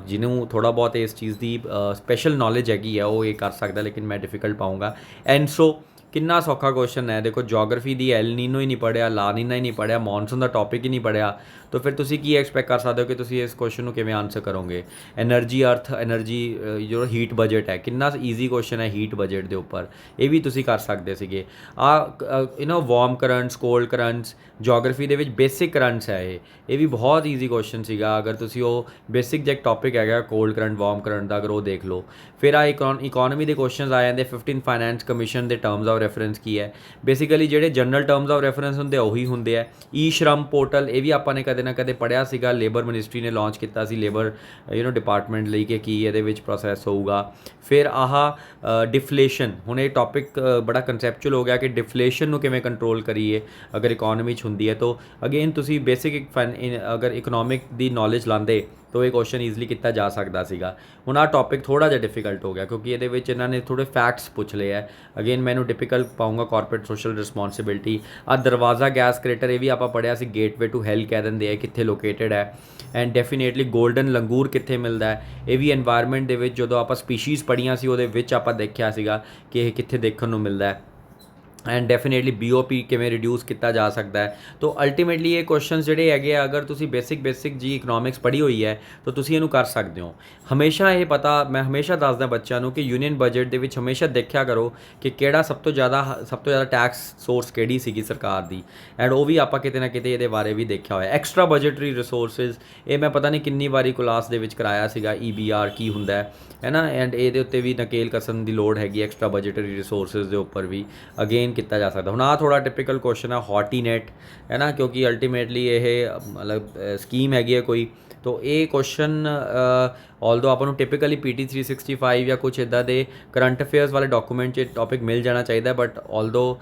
ਜਿਹਨੂੰ ਥੋੜ੍ਹਾ ਬਹੁਤ ਇਸ ਚੀਜ਼ ਦੀ ਸਪੈਸ਼ਲ ਨੌਲੇਜ ਹੈਗੀ ਹੈ ਉਹ ਇਹ ਕਰ ਸਕਦਾ, ਲੇਕਿਨ ਮੈਂ ਡਿਫਿਕਲਟ ਪਾਊਂਗਾ। ਐਂਡ ਸੋ ਕਿੰਨਾ ਸੌਖਾ ਕੁਐਸਚਨ ਹੈ। ਦੇਖੋ ਜੋਗ੍ਰਾਫੀ ਦੀ ਐਲ ਨੀਨੋ ਹੀ ਨਹੀਂ ਪੜ੍ਹਿਆ, ਲਾ ਨੀਨਾ ਹੀ ਨਹੀਂ ਪੜ੍ਹਿਆ, ਮੌਨਸੂਨ ਦਾ ਟੌਪਿਕ ਹੀ ਨਹੀਂ ਪੜ੍ਹਿਆ, ਤਾਂ ਫਿਰ ਤੁਸੀਂ ਕੀ ਐਕਸਪੈਕਟ ਕਰ ਸਕਦੇ ਹੋ ਕਿ ਤੁਸੀਂ ਇਸ ਕੁਐਸਚਨ ਨੂੰ ਕਿਵੇਂ ਆਨਸਰ ਕਰੋਗੇ। ਐਨਰਜੀ ਜੋ ਹੀਟ ਬਜਟ ਹੈ, ਕਿੰਨਾ ਈਜ਼ੀ ਕੁਐਸਚਨ ਹੈ ਹੀਟ ਬਜਟ ਦੇ ਉੱਪਰ, ਇਹ ਵੀ ਤੁਸੀਂ ਕਰ ਸਕਦੇ ਸੀਗੇ। ਵਾਰਮ ਕਰੰਟਸ, ਕੋਲਡ ਕਰੰਟਸ, ਜੋਗ੍ਰਾਫੀ ਦੇ ਵਿੱਚ ਬੇਸਿਕ ਕਰੰਟਸ ਹੈ ਇਹ ਵੀ ਬਹੁਤ ਈਜ਼ੀ ਕੁਐਸਚਨ ਸੀਗਾ। ਅਗਰ ਤੁਸੀਂ ਉਹ ਬੇਸਿਕ ਜਿਹਾ ਟੌਪਿਕ ਹੈਗਾ ਕੋਲਡ ਕਰੰਟ, ਵਾਰਮ ਕਰੰਟ ਦਾ, ਅਗਰ ਉਹ ਦੇਖ ਲਓ। ਫਿਰ ਆ ਇਕੋਨਮੀ ਦੇ ਕੁਐਸਚਨਸ ਆ ਜਾਂਦੇ। 15 ਫਾਈਨੈਂਸ ਕਮਿਸ਼ਨ ਦੇ ਟਰਮਸ ਆਫ ਰੈਫਰੈਂਸ ਕੀ ਹੈ। ਬੇਸਿਕਲੀ ਜਿਹੜੇ ਜਨਰਲ ਟਰਮਸ ਆਫ ਰੈਫਰੈਂਸ ਹੁੰਦੇ ਉਹੀ ਹੁੰਦੇ ਆ। ਈ ਸ਼ਰਮ ਪੋਰਟਲ, ਇਹ ਵੀ ਆਪਾਂ ਨੇ ਕਦੇ ਕਦੇ ਨਾ ਕਦੇ ਪੜ੍ਹਿਆ ਸੀਗਾ, ਲੇਬਰ ਮਿਨਿਸਟਰੀ ਨੇ ਲਾਂਚ ਕੀਤਾ ਸੀ ਲੇਬਰ ਡਿਪਾਰਟਮੈਂਟ ਲਈ ਕਿ ਕੀ ਇਹਦੇ ਵਿੱਚ ਪ੍ਰੋਸੈਸ ਹੋਊਗਾ। ਫਿਰ ਆਹ ਡਿਫਲੇਸ਼ਨ, ਹੁਣ ਇਹ ਟੌਪਿਕ ਬੜਾ ਕਨਸੈਪਚੁਅਲ ਹੋ ਗਿਆ ਕਿ ਡਿਫਲੇਸ਼ਨ ਨੂੰ ਕਿਵੇਂ ਕੰਟਰੋਲ ਕਰੀਏ ਅਗਰ ਇਕੋਨਮੀ 'ਚ ਹੁੰਦੀ ਹੈ। ਤਾਂ ਅਗੇਨ ਤੁਸੀਂ ਬੇਸਿਕ ਅਗਰ ਇਕਨੋਮਿਕ ਦੀ ਨੌਲੇਜ ਲਾਉਂਦੇ ਤਾਂ ਇਹ ਕੁਐਸਚਨ ਈਜ਼ਲੀ ਕੀਤਾ ਜਾ ਸਕਦਾ ਸੀਗਾ। ਹੁਣ ਆਹ ਟੌਪਿਕ ਥੋੜ੍ਹਾ ਜਿਹਾ ਡਿਫਿਕਲਟ ਹੋ ਗਿਆ ਕਿਉਂਕਿ ਇਹਦੇ ਵਿੱਚ ਇਹਨਾਂ ਨੇ ਥੋੜ੍ਹੇ ਫੈਕਟਸ ਪੁੱਛ ਲਏ ਹੈ। ਅਗੇਨ ਮੈਨੂੰ ਟਿਪੀਕਲ ਪਾਊਂਗਾ ਕਾਰਪੋਰੇਟ ਸੋਸ਼ਲ ਰਿਸਪੌਂਸਿਬਿਲਟੀ। ਆਹ ਦਰਵਾਜ਼ਾ ਗੈਸ ਕ੍ਰੇਟਰ, ਇਹ ਵੀ ਆਪਾਂ ਪੜ੍ਹਿਆ ਸੀ, ਗੇਟਵੇ ਟੂ ਹੈਲ ਕਹਿ ਦਿੰਦੇ ਆ, ਕਿੱਥੇ ਲੋਕੇਟਡ ਹੈ। ਐਂਡ ਡੈਫੀਨੇਟਲੀ ਗੋਲਡਨ ਲੰਗੂਰ ਕਿੱਥੇ ਮਿਲਦਾ ਹੈ, ਇਹ ਵੀ ਐਨਵਾਇਰਨਮੈਂਟ ਦੇ ਵਿੱਚ ਜਦੋਂ ਆਪਾਂ ਸਪੀਸ਼ੀਜ਼ ਪੜ੍ਹੀਆਂ ਸੀ ਉਹਦੇ ਵਿੱਚ ਆਪਾਂ ਦੇਖਿਆ ਸੀਗਾ ਕਿ ਇਹ ਕਿੱਥੇ ਦੇਖਣ ਨੂੰ ਮਿਲਦਾ ਹੈ। ਐਂਡ ਡੈਫੀਨੇਟਲੀ BOP ਕਿਵੇਂ ਰਿਡਿਊਸ ਕੀਤਾ ਜਾ ਸਕਦਾ ਹੈ। ਤਾਂ ਅਲਟੀਮੇਟਲੀ ਇਹ ਕੁਐਸਚਨਸ ਜਿਹੜੇ ਹੈਗੇ ਆ, ਅਗਰ ਤੁਸੀਂ ਬੇਸਿਕ ਜੀ ਇਕਨੋਮਿਕਸ ਪੜ੍ਹੀ ਹੋਈ ਹੈ ਤਾਂ ਤੁਸੀਂ ਇਹਨੂੰ ਕਰ ਸਕਦੇ ਹੋ। ਹਮੇਸ਼ਾ ਇਹ ਪਤਾ, ਮੈਂ ਹਮੇਸ਼ਾ ਦੱਸਦਾ ਬੱਚਿਆਂ ਨੂੰ ਕਿ ਯੂਨੀਅਨ ਬਜਟ ਦੇ ਵਿੱਚ ਹਮੇਸ਼ਾ ਦੇਖਿਆ ਕਰੋ ਕਿ ਕਿਹੜਾ ਸਭ ਤੋਂ ਜ਼ਿਆਦਾ ਟੈਕਸ ਸੋਰਸ ਕਿਹੜੀ ਸੀਗੀ ਸਰਕਾਰ ਦੀ। ਐਂਡ ਉਹ ਵੀ ਆਪਾਂ ਕਿਤੇ ਨਾ ਕਿਤੇ ਇਹਦੇ ਬਾਰੇ ਵੀ ਦੇਖਿਆ ਹੋਇਆ। ਐਕਸਟਰਾ ਬਜਟਰੀ ਰਿਸੋਰਸਿਸ, ਇਹ ਮੈਂ ਪਤਾ ਨਹੀਂ ਕਿੰਨੀ ਵਾਰੀ ਕਲਾਸ ਦੇ ਵਿੱਚ ਕਰਾਇਆ ਸੀਗਾ, EBR ਕੀ ਹੁੰਦਾ ਹੈ ਨਾ। ਐਂਡ ਇਹਦੇ ਉੱਤੇ ਵੀ ਨਕੇਲ ਕਸਣ ਦੀ ਲੋੜ ਹੈਗੀ, ਐਕਸਟਰਾ ਬਜਟਰੀ ਰਿਸੋਰਸਿਸ ਦੇ ਉੱਪਰ ਵੀ ਅਗੇਨ ਕੀਤਾ ਜਾ ਸਕਦਾ। ਹੁਣ ਆਹ ਥੋੜ੍ਹਾ ਟਿਪੀਕਲ ਕੁਐਸਚਨ ਹੈ HOTINET, ਹੈ ਨਾ, ਕਿਉਂਕਿ ਅਲਟੀਮੇਟਲੀ ਇਹ ਮਤਲਬ ਸਕੀਮ ਹੈਗੀ ਹੈ ਕੋਈ। ਤਾਂ ਇਹ ਕੁਐਸਚਨ ਆਲਦੋ ਆਪਾਂ ਨੂੰ ਟਿਪੀਕਲੀ PT 365 ਜਾਂ ਕੁਛ ਇੱਦਾਂ ਦੇ ਕਰੰਟ ਅਫੇਅਰਸ ਵਾਲੇ ਡਾਕੂਮੈਂਟ 'ਚ ਟੌਪਿਕ ਮਿਲ ਜਾਣਾ ਚਾਹੀਦਾ, ਬਟ ਆਲਦੋ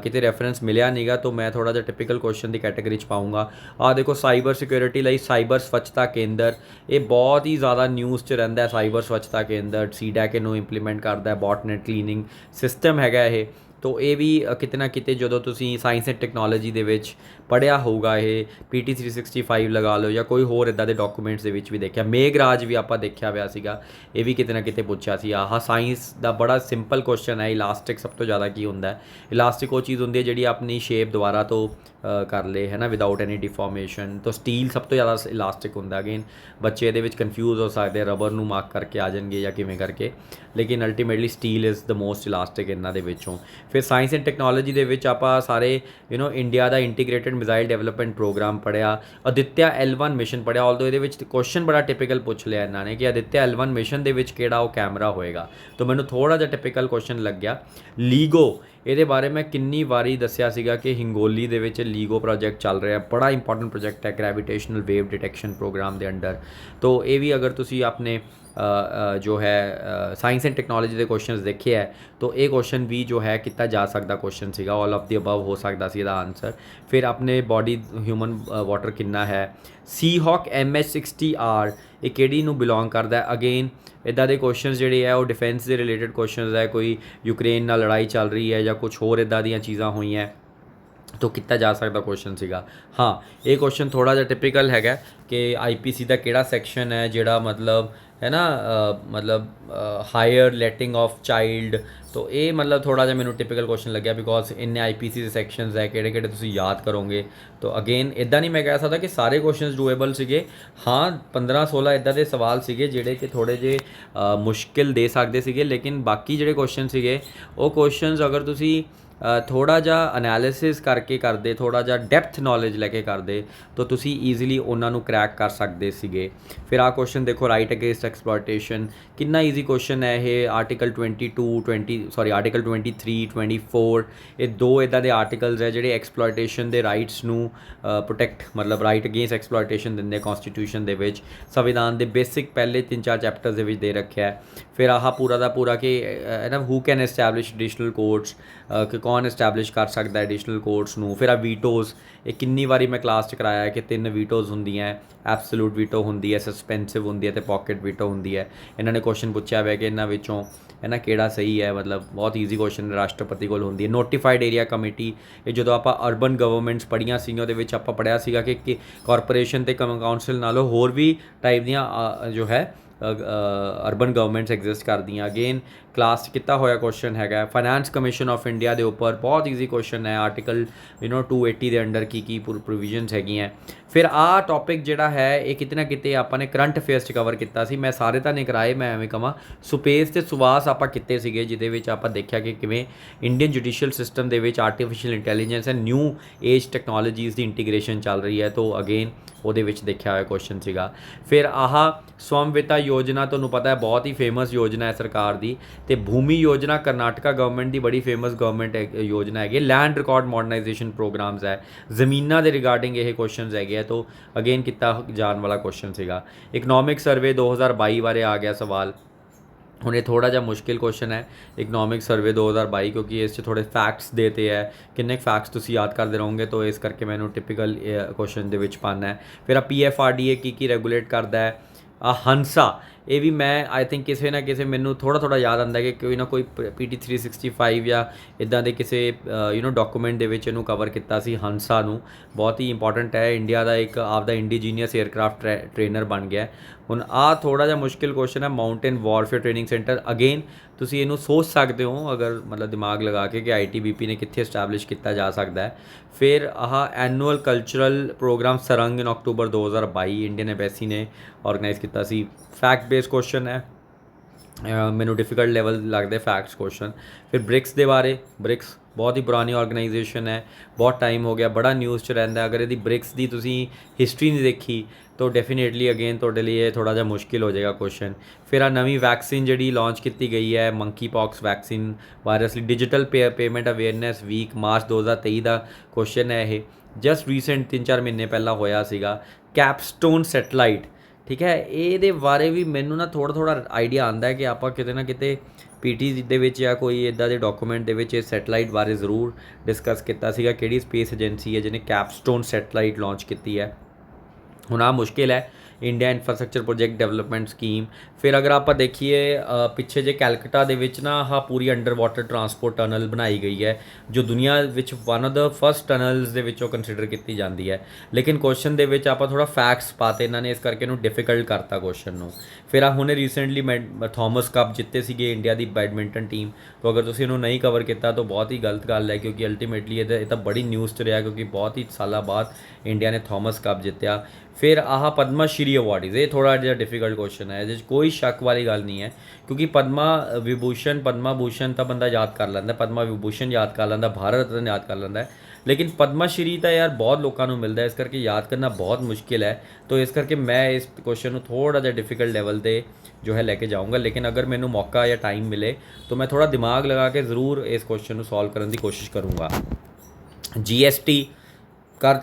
ਕਿਤੇ ਰੈਫਰੈਂਸ ਮਿਲਿਆ ਨਹੀਂਗਾ, ਤਾਂ ਮੈਂ ਥੋੜ੍ਹਾ ਜਿਹਾ ਟਿਪੀਕਲ ਕੁਐਸਚਨ ਦੀ ਕੈਟੇਗਰੀ 'ਚ ਪਾਊਂਗਾ। ਆਹ ਦੇਖੋ, ਸਾਈਬਰ ਸਿਕਿਉਰਿਟੀ ਲਈ ਸਾਈਬਰ ਸਵੱਛਤਾ ਕੇਂਦਰ, ਇਹ ਬਹੁਤ ਹੀ ਜ਼ਿਆਦਾ ਨਿਊਜ਼ 'ਚ ਰਹਿੰਦਾ ਹੈ। ਸਾਈਬਰ ਸਵੱਛਤਾ ਕੇਂਦਰ CDAC ਇਹਨੂੰ ਇੰਪਲੀਮੈਂਟ ਕਰਦਾ ਹੈ, ਬੋਟਨੈਟ ਕਲੀਨਿੰਗ ਸਿਸਟਮ ਹੈਗਾ ਇਹ। ਤਾਂ ਇਹ ਵੀ ਕਿਤੇ ਨਾ ਕਿਤੇ ਜਦੋਂ ਤੁਸੀਂ ਸਾਇੰਸ ਐਂਡ ਟੈਕਨੋਲੋਜੀ ਦੇ ਵਿੱਚ ਪੜ੍ਹਿਆ ਹੋਊਗਾ, ਇਹ PT 365 ਲਗਾ ਲਓ ਜਾਂ ਕੋਈ ਹੋਰ ਇੱਦਾਂ ਦੇ ਡਾਕੂਮੈਂਟਸ ਦੇ ਵਿੱਚ ਵੀ ਦੇਖਿਆ। ਮੇਘਰਾਜ ਵੀ ਆਪਾਂ ਦੇਖਿਆ ਹੋਇਆ ਸੀਗਾ, ਇਹ ਵੀ ਕਿਤੇ ਨਾ ਕਿਤੇ ਪੁੱਛਿਆ ਸੀ। ਆਹ ਸਾਇੰਸ ਦਾ ਬੜਾ ਸਿੰਪਲ ਕੁਐਸਚਨ ਹੈ। ਇਲਾਸਟਿਕ ਸਭ ਤੋਂ ਜ਼ਿਆਦਾ ਕੀ ਹੁੰਦਾ ਹੈ? ਇਲਾਸਟਿਕ ਉਹ ਚੀਜ਼ ਹੁੰਦੀ ਹੈ ਜਿਹੜੀ ਆਪਣੀ ਸ਼ੇਪ ਦੁਬਾਰਾ ਤੋਂ ਕਰ ਲੇ, ਹੈ ਨਾ, ਵਿਦਾਊਟ ਐਨੀ ਡਿਫੋਰਮੇਸ਼ਨ। ਤਾਂ ਸਟੀਲ ਸਭ ਤੋਂ ਜ਼ਿਆਦਾ ਇਲਾਸਟਿਕ ਹੁੰਦਾ। ਅਗੇਨ ਬੱਚੇ ਇਹਦੇ ਵਿੱਚ ਕਨਫਿਊਜ਼ ਹੋ ਸਕਦੇ, ਰਬਰ ਨੂੰ ਮਾਰਕ ਕਰਕੇ ਆ ਜਾਣਗੇ ਜਾਂ ਕਿਵੇਂ ਕਰਕੇ, ਲੇਕਿਨ ultimately steel is the most elastic ਇਹਨਾਂ ਦੇ ਵਿੱਚੋਂ। ਫਿਰ ਸਾਇੰਸ ਐਂਡ ਟੈਕਨੋਲੋਜੀ ਦੇ ਵਿੱਚ ਆਪਾਂ ਸਾਰੇ ਇੰਡੀਆ ਦਾ ਇੰਟੀਗ੍ਰੇਟਿਡ ਮਿਜ਼ਾਈਲ ਡਿਵੈਲਪਮੈਂਟ ਪ੍ਰੋਗਰਾਮ ਪੜ੍ਹਿਆ, ਅਦਿੱਤਿਆ L1 ਮਿਸ਼ਨ ਪੜ੍ਹਿਆ। ਆਲਦੋ ਇਹਦੇ ਵਿੱਚ ਕੁਐਸਚਨ ਬੜਾ ਟਿਪੀਕਲ ਪੁੱਛ ਲਿਆ ਇਹਨਾਂ ਨੇ ਕਿ ਅਦਿੱਤਿਆ L1 ਮਿਸ਼ਨ ਦੇ ਵਿੱਚ ਕਿਹੜਾ ਉਹ ਕੈਮਰਾ ਹੋਏਗਾ, ਤਾਂ ਮੈਨੂੰ ਥੋੜ੍ਹਾ ਜਿਹਾ ਟਿਪੀਕਲ ਕੁਐਸਚਨ ਲੱਗਿਆ। ਲੀਗੋ, ਇਹਦੇ ਬਾਰੇ ਮੈਂ ਕਿੰਨੀ ਵਾਰੀ ਦੱਸਿਆ ਸੀਗਾ ਕਿ ਹਿੰਗੋਲੀ ਦੇ ਵਿੱਚ ਲੀਗੋ ਪ੍ਰੋਜੈਕਟ ਚੱਲ ਰਿਹਾ, ਬੜਾ ਇੰਪੋਰਟੈਂਟ ਪ੍ਰੋਜੈਕਟ ਹੈ ਗ੍ਰੈਵੀਟੇਸ਼ਨਲ ਵੇਵ ਡਿਟੈਕਸ਼ਨ ਪ੍ਰੋਗਰਾਮ ਦੇ ਅੰਡਰ। ਤਾਂ ਇਹ ਵੀ ਅਗਰ ਤੁਸੀਂ ਆਪਣੇ ਜੋ ਹੈ ਸਾਇੰਸ ਐਂਡ ਟੈਕਨੋਲੋਜੀ ਦੇ ਕੁਐਸਚਨਸ ਦੇਖੇ ਹੈ ਤਾਂ ਇਹ ਕੁਐਸਚਨ ਵੀ ਜੋ ਹੈ ਕੀਤਾ ਜਾ ਸਕਦਾ ਕੁਐਸਚਨ ਸੀਗਾ। ਆਲ ਆਫ ਦੀ ਅਬਵ ਹੋ ਸਕਦਾ ਸੀ ਇਹਦਾ ਆਨਸਰ। ਫਿਰ ਆਪਣੇ ਬਾਡੀ ਹਿਊਮਨ ਵਾਟਰ ਕਿੰਨਾ ਹੈ। ਸੀਹੌਕ MH60R, ਇਹ ਕਿਹੜੀ ਨੂੰ ਬਿਲੋਂਗ ਕਰਦਾ ਹੈ? ਅਗੇਨ ਇੱਦਾਂ ਦੇ ਕੁਐਸਚਨਸ ਜਿਹੜੇ ਹੈ ਉਹ ਡਿਫੈਂਸ ਦੇ ਰਿਲੇਟਡ ਕੁਐਸਚਨਸ ਹੈ, ਕੋਈ ਯੂਕਰੇਨ ਨਾਲ ਲੜਾਈ ਚੱਲ ਰਹੀ ਹੈ ਜਾਂ ਕੁਛ ਹੋਰ ਇੱਦਾਂ ਦੀਆਂ ਚੀਜ਼ਾਂ ਹੋਈਆਂ ਤਾਂ ਕੀਤਾ ਜਾ ਸਕਦਾ ਕੁਐਸਚਨ ਸੀਗਾ। ਹਾਂ, ਇਹ ਕੁਐਸਚਨ ਥੋੜ੍ਹਾ ਜਿਹਾ ਟਿਪੀਕਲ ਹੈਗਾ ਕਿ IPC ਦਾ ਕਿਹੜਾ ਸੈਕਸ਼ਨ ਹੈ ਜਿਹੜਾ ਮਤਲਬ ਹੈ ਨਾ ਹਾਇਰ ਲੈਟਿੰਗ ਆਫ ਚਾਈਲਡ। ਤਾਂ ਇਹ ਮਤਲਬ ਥੋੜ੍ਹਾ ਜਿਹਾ ਮੈਨੂੰ ਟਿਪੀਕਲ ਕੁਐਸਚਨ ਲੱਗਿਆ, ਬਿਕੋਜ਼ ਇੰਨੇ IPC ਦੇ ਸੈਕਸ਼ਨਸ ਹੈ, ਕਿਹੜੇ ਕਿਹੜੇ ਤੁਸੀਂ ਯਾਦ ਕਰੋਗੇ। ਤਾਂ ਅਗੇਨ ਇੱਦਾਂ ਨਹੀਂ ਮੈਂ ਕਹਿ ਸਕਦਾ ਕਿ ਸਾਰੇ ਕੁਐਸਚਨਸ ਡੂਏਬਲ ਸੀਗੇ। ਹਾਂ, 15-16 ਇੱਦਾਂ ਦੇ ਸਵਾਲ ਸੀਗੇ ਜਿਹੜੇ ਕਿ ਥੋੜ੍ਹੇ ਜਿਹੇ ਮੁਸ਼ਕਿਲ ਦੇ ਸਕਦੇ ਸੀਗੇ, ਲੇਕਿਨ ਬਾਕੀ ਜਿਹੜੇ ਕੁਐਸਚਨ ਸੀਗੇ ਉਹ ਕੁਐਸਚਨਸ ਅਗਰ ਤੁਸੀਂ ਥੋੜ੍ਹਾ ਜਿਹਾ ਅਨੈਲਿਸਿਸ ਕਰਕੇ ਕਰਦੇ, ਥੋੜ੍ਹਾ ਜਿਹਾ ਡੈਪਥ ਨੌਲੇਜ ਲੈ ਕੇ ਕਰਦੇ ਤਾਂ ਤੁਸੀਂ ਈਜ਼ੀਲੀ ਉਹਨਾਂ ਨੂੰ ਕਰੈਕ ਕਰ ਸਕਦੇ ਸੀਗੇ। ਫਿਰ ਆਹ ਕੁਐਸਚਨ ਦੇਖੋ, ਰਾਈਟ ਅਗੇਂਸਟ ਐਕਸਪਲੋਇਟੇਸ਼ਨ, ਕਿੰਨਾ ਈਜ਼ੀ ਕੁਐਸਚਨ ਹੈ ਇਹ। ਆਰਟੀਕਲ 23, 24, ਇਹ ਦੋ ਇੱਦਾਂ ਦੇ ਆਰਟੀਕਲਸ ਹੈ ਜਿਹੜੇ ਐਕਸਪਲੋਇਟੇਸ਼ਨ ਦੇ ਰਾਈਟਸ ਨੂੰ ਪ੍ਰੋਟੈਕਟ, ਮਤਲਬ ਰਾਈਟ ਅਗੇਂਸਟ ਐਕਸਪਲੋਇਟੇਸ਼ਨ ਦਿੰਦੇ ਕੌਨਸਟੀਟਿਊਸ਼ਨ ਦੇ ਵਿੱਚ। ਸੰਵਿਧਾਨ ਦੇ ਬੇਸਿਕ ਪਹਿਲੇ 3-4 ਚੈਪਟਰਸ ਦੇ ਵਿੱਚ ਦੇ ਰੱਖਿਆ ਹੈ। ਫਿਰ ਆਹ ਪੂਰਾ ਦਾ ਪੂਰਾ ਕਿ ਹੈ ਨਾ, ਹੂ ਕੈਨ ਐਸਟੈਬਲਿਸ਼ ਐਡੀਸ਼ਨਲ ਕੋਰਟਸ, ਕਿ ਕੌਣ ਐਸਟੈਬਲਿਸ਼ ਕਰ ਸਕਦਾ ਐਡੀਸ਼ਨਲ ਕੋਰਟਸ ਨੂੰ। ਫਿਰ ਆ ਵੀਟੋਜ਼, ਇਹ ਕਿੰਨੀ ਵਾਰੀ ਮੈਂ ਕਲਾਸ 'ਚ ਕਰਾਇਆ ਕਿ 3 ਵੀਟੋਜ਼ ਹੁੰਦੀਆਂ, ਐਬਸੋਲੂਟ ਵੀਟੋ ਹੁੰਦੀ ਹੈ, ਸਸਪੈਂਸਿਵ ਹੁੰਦੀ ਹੈ ਅਤੇ ਪੋਕਟ ਵੀਟੋ ਹੁੰਦੀ ਹੈ। ਇਹਨਾਂ ਨੇ ਕੁਐਸਚਨ ਪੁੱਛਿਆ ਹੋਇਆ ਕਿ ਇਹਨਾਂ ਵਿੱਚੋਂ ਹੈ ਨਾ ਕਿਹੜਾ ਸਹੀ ਹੈ। ਮਤਲਬ ਬਹੁਤ ਈਜ਼ੀ ਕੁਐਸਚਨ ਰਾਸ਼ਟਰਪਤੀ ਕੋਲ ਹੁੰਦੀ ਹੈ। ਨੋਟੀਫਾਈਡ ਏਰੀਆ ਕਮੇਟੀ, ਇਹ ਜਦੋਂ ਆਪਾਂ ਅਰਬਨ ਗਵਰਨਮੈਂਟਸ ਪੜ੍ਹੀਆਂ ਸੀਗੀਆਂ ਉਹਦੇ ਵਿੱਚ ਆਪਾਂ ਪੜ੍ਹਿਆ ਸੀਗਾ ਕਿ ਕਾਰਪੋਰੇਸ਼ਨ ਅਤੇ ਕਾਉਂਸਲ ਨਾਲੋਂ ਹੋਰ ਵੀ ਟਾਈਪ ਦੀਆਂ ਜੋ ਹੈ ਅਰਬਨ ਗਵਰਨਮੈਂਟਸ ਐਗਜ਼ਿਸਟ ਕਰਦੀਆਂ। ਅਗੇਨ ਕਲਾਸ 'ਚ ਕੀਤਾ ਹੋਇਆ ਕੁਐਸਚਨ ਹੈਗਾ। ਫਾਈਨੈਂਸ ਕਮਿਸ਼ਨ ਆਫ ਇੰਡੀਆ ਦੇ ਉੱਪਰ ਬਹੁਤ ਈਜ਼ੀ ਕੁਐਸਚਨ ਹੈ। ਆਰਟੀਕਲ 280 ਦੇ ਅੰਡਰ ਕੀ ਪ੍ਰੋਵੀਜ਼ਨਸ ਹੈਗੀਆਂ। ਫਿਰ ਆਹ ਟੌਪਿਕ ਜਿਹੜਾ ਹੈ ਇਹ ਕਿਤੇ ਨਾ ਕਿਤੇ ਆਪਾਂ ਨੇ ਕਰੰਟ ਅਫੇਅਰਸ 'ਚ ਕਵਰ ਕੀਤਾ ਸੀ। ਮੈਂ ਸਾਰੇ ਤਾਂ ਨਹੀਂ ਕਰਾਏ, ਮੈਂ ਐਵੇਂ ਕਹਾਂ ਸੁਪੇਸ ਅਤੇ ਸੁਵਾਸ ਆਪਾਂ ਕੀਤੇ ਸੀਗੇ, ਜਿਹਦੇ ਵਿੱਚ ਆਪਾਂ ਦੇਖਿਆ ਕਿ ਕਿਵੇਂ ਇੰਡੀਅਨ ਜੁਡੀਸ਼ੀਅਲ ਸਿਸਟਮ ਦੇ ਵਿੱਚ artificial intelligence and new age technologies the integration ਚੱਲ ਰਹੀ ਹੈ। ਤਾਂ ਅਗੇਨ ਉਹਦੇ ਵਿੱਚ ਦੇਖਿਆ ਹੋਇਆ ਕੁਐਸਚਨ ਸੀਗਾ। ਫਿਰ ਆਹ ਸਵਮਵਿਤਾ ਯੋਜਨਾ ਤੁਹਾਨੂੰ ਪਤਾ ਹੈ ਬਹੁਤ ਹੀ ਫੇਮਸ ਯੋਜਨਾ ਹੈ ਸਰਕਾਰ ਦੀ, ਅਤੇ ਭੂਮੀ ਯੋਜਨਾ ਕਰਨਾਟਕਾ ਗਵਰਨਮੈਂਟ ਦੀ ਬੜੀ ਫੇਮਸ ਗਵਰਨਮੈਂਟ ਯੋਜਨਾ ਹੈਗੀ। ਲੈਂਡ ਰਿਕਾਰਡ ਮੋਡਰਨਾਈਜੇਸ਼ਨ ਪ੍ਰੋਗਰਾਮਸ ਹੈ, ਜ਼ਮੀਨਾਂ ਦੇ ਰਿਗਾਰਡਿੰਗ ਇਹ ਕੁਐਸਚਨਸ ਹੈਗੇ ਆ, ਤਾਂ ਅਗੇਨ ਕੀਤਾ ਜਾਣ ਵਾਲਾ ਕੁਐਸਚਨ ਸੀਗਾ। ਇਕਨੋਮਿਕ ਸਰਵੇ 2022 ਬਾਰੇ ਆ ਗਿਆ ਸਵਾਲ। ਹੁਣ ਇਹ ਥੋੜਾ ਜਿਹਾ ਮੁਸ਼ਕਿਲ ਕੁਐਸਚਨ ਹੈ ਇਕਨੋਮਿਕ ਸਰਵੇ 2022, ਕਿਉਂਕਿ ਇਸ 'ਚ ਥੋੜੇ ਫੈਕਟਸ ਦੇਤੇ ਹੈ, ਕਿੰਨੇ ਫੈਕਟਸ ਤੁਸੀਂ ਯਾਦ ਕਰਦੇ ਰਹੋਗੇ, ਤਾਂ ਇਸ ਕਰਕੇ ਮੈਨੂੰ ਟਿਪੀਕਲ ਕੁਐਸਚਨ ਦੇ ਵਿੱਚ ਪਾਉਣਾ ਹੈ। ਫਿਰ ਆ PFRDA ਕੀ ਰੈਗੂਲੇਟ ਕਰਦਾ ਹੈ। ਹੰਸਾ, ਇਹ ਵੀ ਮੈਂ ਆਈ ਥਿੰਕ ਕਿਸੇ ਨਾ ਕਿਸੇ ਮੈਨੂੰ ਥੋੜਾ ਯਾਦ ਆਉਂਦਾ ਕਿ ਕੋਈ ਨਾ ਕੋਈ PT 365 ਜਾਂ ਇੱਦਾਂ ਦੇ ਕਿਸੇ ਡਾਕੂਮੈਂਟ ਦੇ ਵਿੱਚ ਇਹਨੂੰ ਕਵਰ ਕੀਤਾ ਸੀ। ਹੰਸਾ ਨੂੰ ਬਹੁਤ ਹੀ ਇੰਪੋਰਟੈਂਟ ਹੈ, ਇੰਡੀਆ ਦਾ ਇੱਕ ਆਪਦਾ ਇੰਡੀਜੀਨੀਅਸ ਏਅਰਕ੍ਰਾਫਟ ਟ੍ਰੇਨਰ ਬਣ ਗਿਆ। ਹੁਣ ਆਹ ਥੋੜ੍ਹਾ ਜਿਹਾ ਮੁਸ਼ਕਿਲ ਕੁਐਸਚਨ ਹੈ, mountain warfare training centre. Again ਤੁਸੀਂ ਇਹਨੂੰ ਸੋਚ ਸਕਦੇ ਹੋ ਅਗਰ ਮਤਲਬ ਦਿਮਾਗ ਲਗਾ ਕੇ ਕਿ ITBP ਨੇ ਕਿੱਥੇ ਇਸਟੈਬਲਿਸ਼ ਕੀਤਾ ਜਾ ਸਕਦਾ ਹੈ। ਫਿਰ ਆਹ ਐਨੂਅਲ ਕਲਚਰਲ ਪ੍ਰੋਗਰਾਮ ਸਰੰਗ ਇਨ ਅਕਤੂਬਰ 2022 ਇੰਡੀਅਨ ਐਮਬੈਸੀ ਨੇ ਔਰਗਨਾਈਜ਼ ਕੀਤਾ ਸੀ। ਫੈਕਟ ਬੇਸਡ ਕੁਐਸਚਨ ਹੈ, ਮੈਨੂੰ ਡਿਫਿਕਲਟ ਲੈਵਲ ਲੱਗਦੇ ਫੈਕਟਸ ਕੁਐਸਚਨ। ਫਿਰ ਬ੍ਰਿਕਸ ਦੇ ਬਾਰੇ, ਬ੍ਰਿਕਸ ਬਹੁਤ ਹੀ ਪੁਰਾਣੀ ਆਰਗੇਨਾਈਜੇਸ਼ਨ ਹੈ, ਬਹੁਤ ਟਾਈਮ ਹੋ ਗਿਆ, ਬੜਾ ਨਿਊਜ਼ 'ਚ ਰਹਿੰਦਾ। ਅਗਰ ਇਹਦੀ ਬ੍ਰਿਕਸ ਦੀ ਤੁਸੀਂ ਹਿਸਟਰੀ ਨਹੀਂ ਦੇਖੀ ਤਾਂ ਡੈਫੀਨੇਟਲੀ ਅਗੇਨ ਤੁਹਾਡੇ ਲਈ ਇਹ ਥੋੜ੍ਹਾ ਜਿਹਾ ਮੁਸ਼ਕਿਲ ਹੋ ਜਾਏਗਾ ਕੁਐਸਚਨ। ਫਿਰ ਆ ਨਵੀਂ ਵੈਕਸੀਨ ਜਿਹੜੀ ਲਾਂਚ ਕੀਤੀ ਗਈ ਹੈ ਮੰਕੀ ਪੌਕਸ ਵੈਕਸੀਨ ਵਾਇਰਸ ਲਈ, digital payment awareness week March 2023 ਦਾ ਕੁਐਸਚਨ ਹੈ ਇਹ, ਜਸਟ ਰੀਸੈਂਟ 3-4 ਮਹੀਨੇ ਪਹਿਲਾਂ ਹੋਇਆ ਸੀਗਾ। ਕੈਪਸਟੋਨ ਸੈਟਲਾਈਟ, ਠੀਕ ਹੈ, ਇਹਦੇ ਬਾਰੇ ਵੀ ਮੈਨੂੰ ਨਾ ਥੋੜ੍ਹਾ ਆਈਡੀਆ ਆਉਂਦਾ ਹੈ ਕਿ ਆਪਾਂ ਕਿਤੇ ਨਾ ਕਿਤੇ PT ਦੇ ਵਿੱਚ ਜਾਂ ਕੋਈ ਇੱਦਾਂ ਦੇ ਡਾਕੂਮੈਂਟ ਦੇ ਵਿੱਚ ਇਹ ਸੈਟਲਾਈਟ ਬਾਰੇ ਜ਼ਰੂਰ ਡਿਸਕਸ ਕੀਤਾ ਸੀਗਾ। ਕਿਹੜੀ ਸਪੇਸ ਏਜੰਸੀ ਹੈ ਜਿਹਨੇ ਕੈਪਸਟੋਨ ਸੈਟਲਾਈਟ ਲਾਂਚ ਕੀਤੀ ਹੈ। ਹੁਣ ਆਹ ਮੁਸ਼ਕਿਲ ਹੈ, India infrastructure project development scheme. ਫਿਰ ਅਗਰ ਆਪਾਂ ਦੇਖੀਏ ਪਿੱਛੇ ਜੇ ਕੈਲਕਟਾ ਦੇ ਵਿੱਚ ਨਾ ਆਹ ਪੂਰੀ ਅੰਡਰ ਵਾਟਰ ਟਰਾਂਸਪੋਰਟ ਟਨਲ ਬਣਾਈ ਗਈ ਹੈ, ਜੋ ਦੁਨੀਆ ਵਿੱਚ one of the first tunnels ਦੇ ਵਿੱਚੋਂ ਕੰਸੀਡਰ ਕੀਤੀ ਜਾਂਦੀ ਹੈ। ਲੇਕਿਨ ਕੁਐਸਚਨ ਦੇ ਵਿੱਚ ਆਪਾਂ ਥੋੜ੍ਹਾ ਫੈਕਟਸ ਪਾਤੇ ਇਹਨਾਂ ਨੇ, ਇਸ ਕਰਕੇ ਇਹਨੂੰ ਡਿਫਿਕਲਟ ਕਰਤਾ ਕੁਐਸਚਨ ਨੂੰ। ਫਿਰ ਆ ਹੁਣੇ ਰੀਸੈਂਟਲੀ ਥੋਮਸ ਕੱਪ ਜਿੱਤੇ ਸੀਗੇ ਇੰਡੀਆ ਦੀ ਬੈਡਮਿੰਟਨ ਟੀਮ, ਤਾਂ ਅਗਰ ਤੁਸੀਂ ਇਹਨੂੰ ਨਹੀਂ ਕਵਰ ਕੀਤਾ ਤਾਂ ਬਹੁਤ ਹੀ ਗਲਤ ਗੱਲ ਹੈ, ਕਿਉਂਕਿ ਅਲਟੀਮੇਟਲੀ ਇਹ ਤਾਂ ਬੜੀ ਨਿਊਜ਼ 'ਚ ਰਿਹਾ, ਕਿਉਂਕਿ ਬਹੁਤ ਹੀ ਸਾਲਾਂ ਬਾਅਦ ਇੰਡੀਆ ਨੇ ਥੋਮਸ ਕੱਪ ਜਿੱਤਿਆ। ਫਿਰ ਆਹ ਪਦਮਾ ਸ਼੍ਰੀ ਅਵਾਰਡਸ, ਇਹ ਥੋੜ੍ਹਾ ਜਿਹਾ ਡਿਫਿਕਲਟ ਕੁਐਸਚਨ ਹੈ, ਇਹਦੇ 'ਚ ਕੋਈ ਸ਼ੱਕ ਵਾਲੀ ਗੱਲ ਨਹੀਂ ਹੈ, ਕਿਉਂਕਿ ਪਦਮਾ ਭੂਸ਼ਣ ਤਾਂ ਬੰਦਾ ਯਾਦ ਕਰ ਲੈਂਦਾ, ਪਦਮਾ ਵਿਭੂਸ਼ਣ ਯਾਦ ਕਰ ਲੈਂਦਾ, ਭਾਰਤ ਰਤਨ ਯਾਦ ਕਰ ਲੈਂਦਾ, ਲੇਕਿਨ ਪਦਮਾ ਸ਼੍ਰੀ ਤਾਂ ਯਾਰ ਬਹੁਤ ਲੋਕਾਂ ਨੂੰ ਮਿਲਦਾ, ਇਸ ਕਰਕੇ ਯਾਦ ਕਰਨਾ ਬਹੁਤ ਮੁਸ਼ਕਿਲ ਹੈ। ਤਾਂ ਇਸ ਕਰਕੇ ਮੈਂ ਇਸ ਕੁਐਸਚਨ ਨੂੰ ਥੋੜ੍ਹਾ ਜਿਹਾ ਡਿਫਿਕਲਟ ਲੈਵਲ 'ਤੇ ਜੋ ਹੈ ਲੈ ਕੇ ਜਾਊਂਗਾ, ਲੇਕਿਨ ਅਗਰ ਮੈਨੂੰ ਮੌਕਾ ਜਾਂ ਟਾਈਮ ਮਿਲੇ ਤਾਂ ਮੈਂ ਥੋੜ੍ਹਾ ਦਿਮਾਗ ਲਗਾ ਕੇ ਜ਼ਰੂਰ ਇਸ ਕੁਐਸਚਨ ਨੂੰ ਸੋਲਵ ਕਰਨ ਦੀ ਕੋਸ਼ਿਸ਼ ਕਰੂੰਗਾ। GST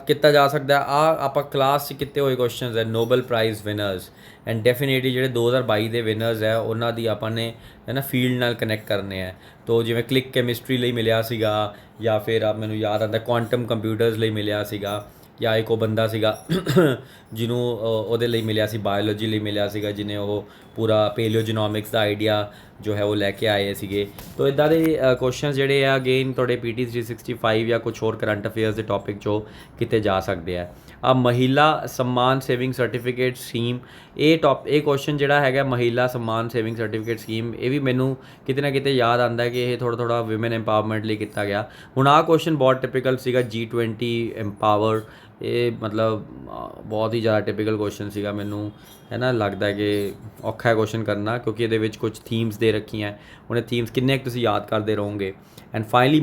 ਕੀਤਾ ਜਾ ਸਕਦਾ। ਆਪਾਂ ਕਲਾਸ 'ਚ ਕੀਤੇ ਹੋਏ ਕੁਐਸਚਨਸ ਹੈ, Nobel prize winners, and definitely ਜਿਹੜੇ 2022 ਦੇ ਵਿਨਰਸ ਹੈ ਉਹਨਾਂ ਦੀ ਆਪਾਂ ਨੇ ਹੈ ਨਾ ਫੀਲਡ ਨਾਲ ਕਨੈਕਟ ਕਰਨੇ ਹੈ। ਤੋ ਜਿਵੇਂ ਕਲਿੱਕ ਕੈਮਿਸਟਰੀ ਲਈ ਮਿਲਿਆ ਸੀਗਾ, ਜਾਂ ਫਿਰ ਮੈਨੂੰ ਯਾਦ ਆਉਂਦਾ ਕੁਆਂਟਮ ਕੰਪਿਊਟਰਸ ਲਈ ਮਿਲਿਆ ਸੀਗਾ, ਜਾਂ ਇੱਕ ਉਹ ਬੰਦਾ ਸੀਗਾ ਜਿਹਨੂੰ ਉਹਦੇ ਲਈ ਮਿਲਿਆ ਸੀ, ਬਾਇਓਲੋਜੀ ਲਈ ਮਿਲਿਆ ਸੀਗਾ, ਜਿਹਨੇ ਉਹ ਪੂਰਾ ਪੇਲੀਓਜੀਨੋਮਿਕਸ ਦਾ ਆਈਡੀਆ ਜੋ ਹੈ ਉਹ ਲੈ ਕੇ ਆਏ ਸੀਗੇ। ਤੋ ਇੱਦਾਂ ਦੇ ਕੁਐਸਚਨਸ ਜਿਹੜੇ ਆ ਅਗੇਨ ਤੁਹਾਡੇ PT 365 ਜਾਂ ਕੁਛ ਹੋਰ ਕਰੰਟ ਅਫੇਅਰਸ ਦੇ ਟੌਪਿਕ 'ਚੋਂ ਕੀਤੇ ਜਾ ਸਕਦੇ ਆ। ਆ ਮਹਿਲਾ ਸਨਮਾਨ ਸੇਵਿੰਗ ਸਰਟੀਫਿਕੇਟ ਸਕੀਮ, ਇਹ ਕੁਐਸਚਨ ਜਿਹੜਾ ਹੈਗਾ ਮਹਿਲਾ ਸਨਮਾਨ ਸੇਵਿੰਗ ਸਰਟੀਫਿਕੇਟ ਸਕੀਮ, ਇਹ ਵੀ ਮੈਨੂੰ ਕਿਤੇ ਨਾ ਕਿਤੇ ਯਾਦ ਆਉਂਦਾ ਕਿ ਇਹ ਥੋੜ੍ਹਾ ਵਿਮਨ ਐਮਪਾਵਰਮੈਂਟ ਲਈ ਕੀਤਾ ਗਿਆ। ਹੁਣ ਆਹ ਕੁਐਸਚਨ ਬਹੁਤ ਟਿਪੀਕਲ ਸੀਗਾ, G20 ਐਮਪਾਵਰ, ਇਹ ਮਤਲਬ ਬਹੁਤ ਹੀ ਜ਼ਿਆਦਾ ਟਿਪੀਕਲ ਕੁਐਸਚਨ ਸੀਗਾ। ਮੈਨੂੰ ਹੈ ਨਾ ਲੱਗਦਾ ਕਿ ਔਖਾ ਹੈ ਕੁਐਸਚਨ ਕਰਨਾ, ਕਿਉਂਕਿ ਇਹਦੇ ਵਿੱਚ ਕੁਝ ਥੀਮਸ ਦੇ ਰੱਖੀਆਂ, ਹੁਣ ਇਹ ਥੀਮਸ ਕਿੰਨੇ ਕੁ ਤੁਸੀਂ ਯਾਦ ਕਰਦੇ ਰਹੋਗੇ। ਐਂਡ ਫਾਈਨਲੀ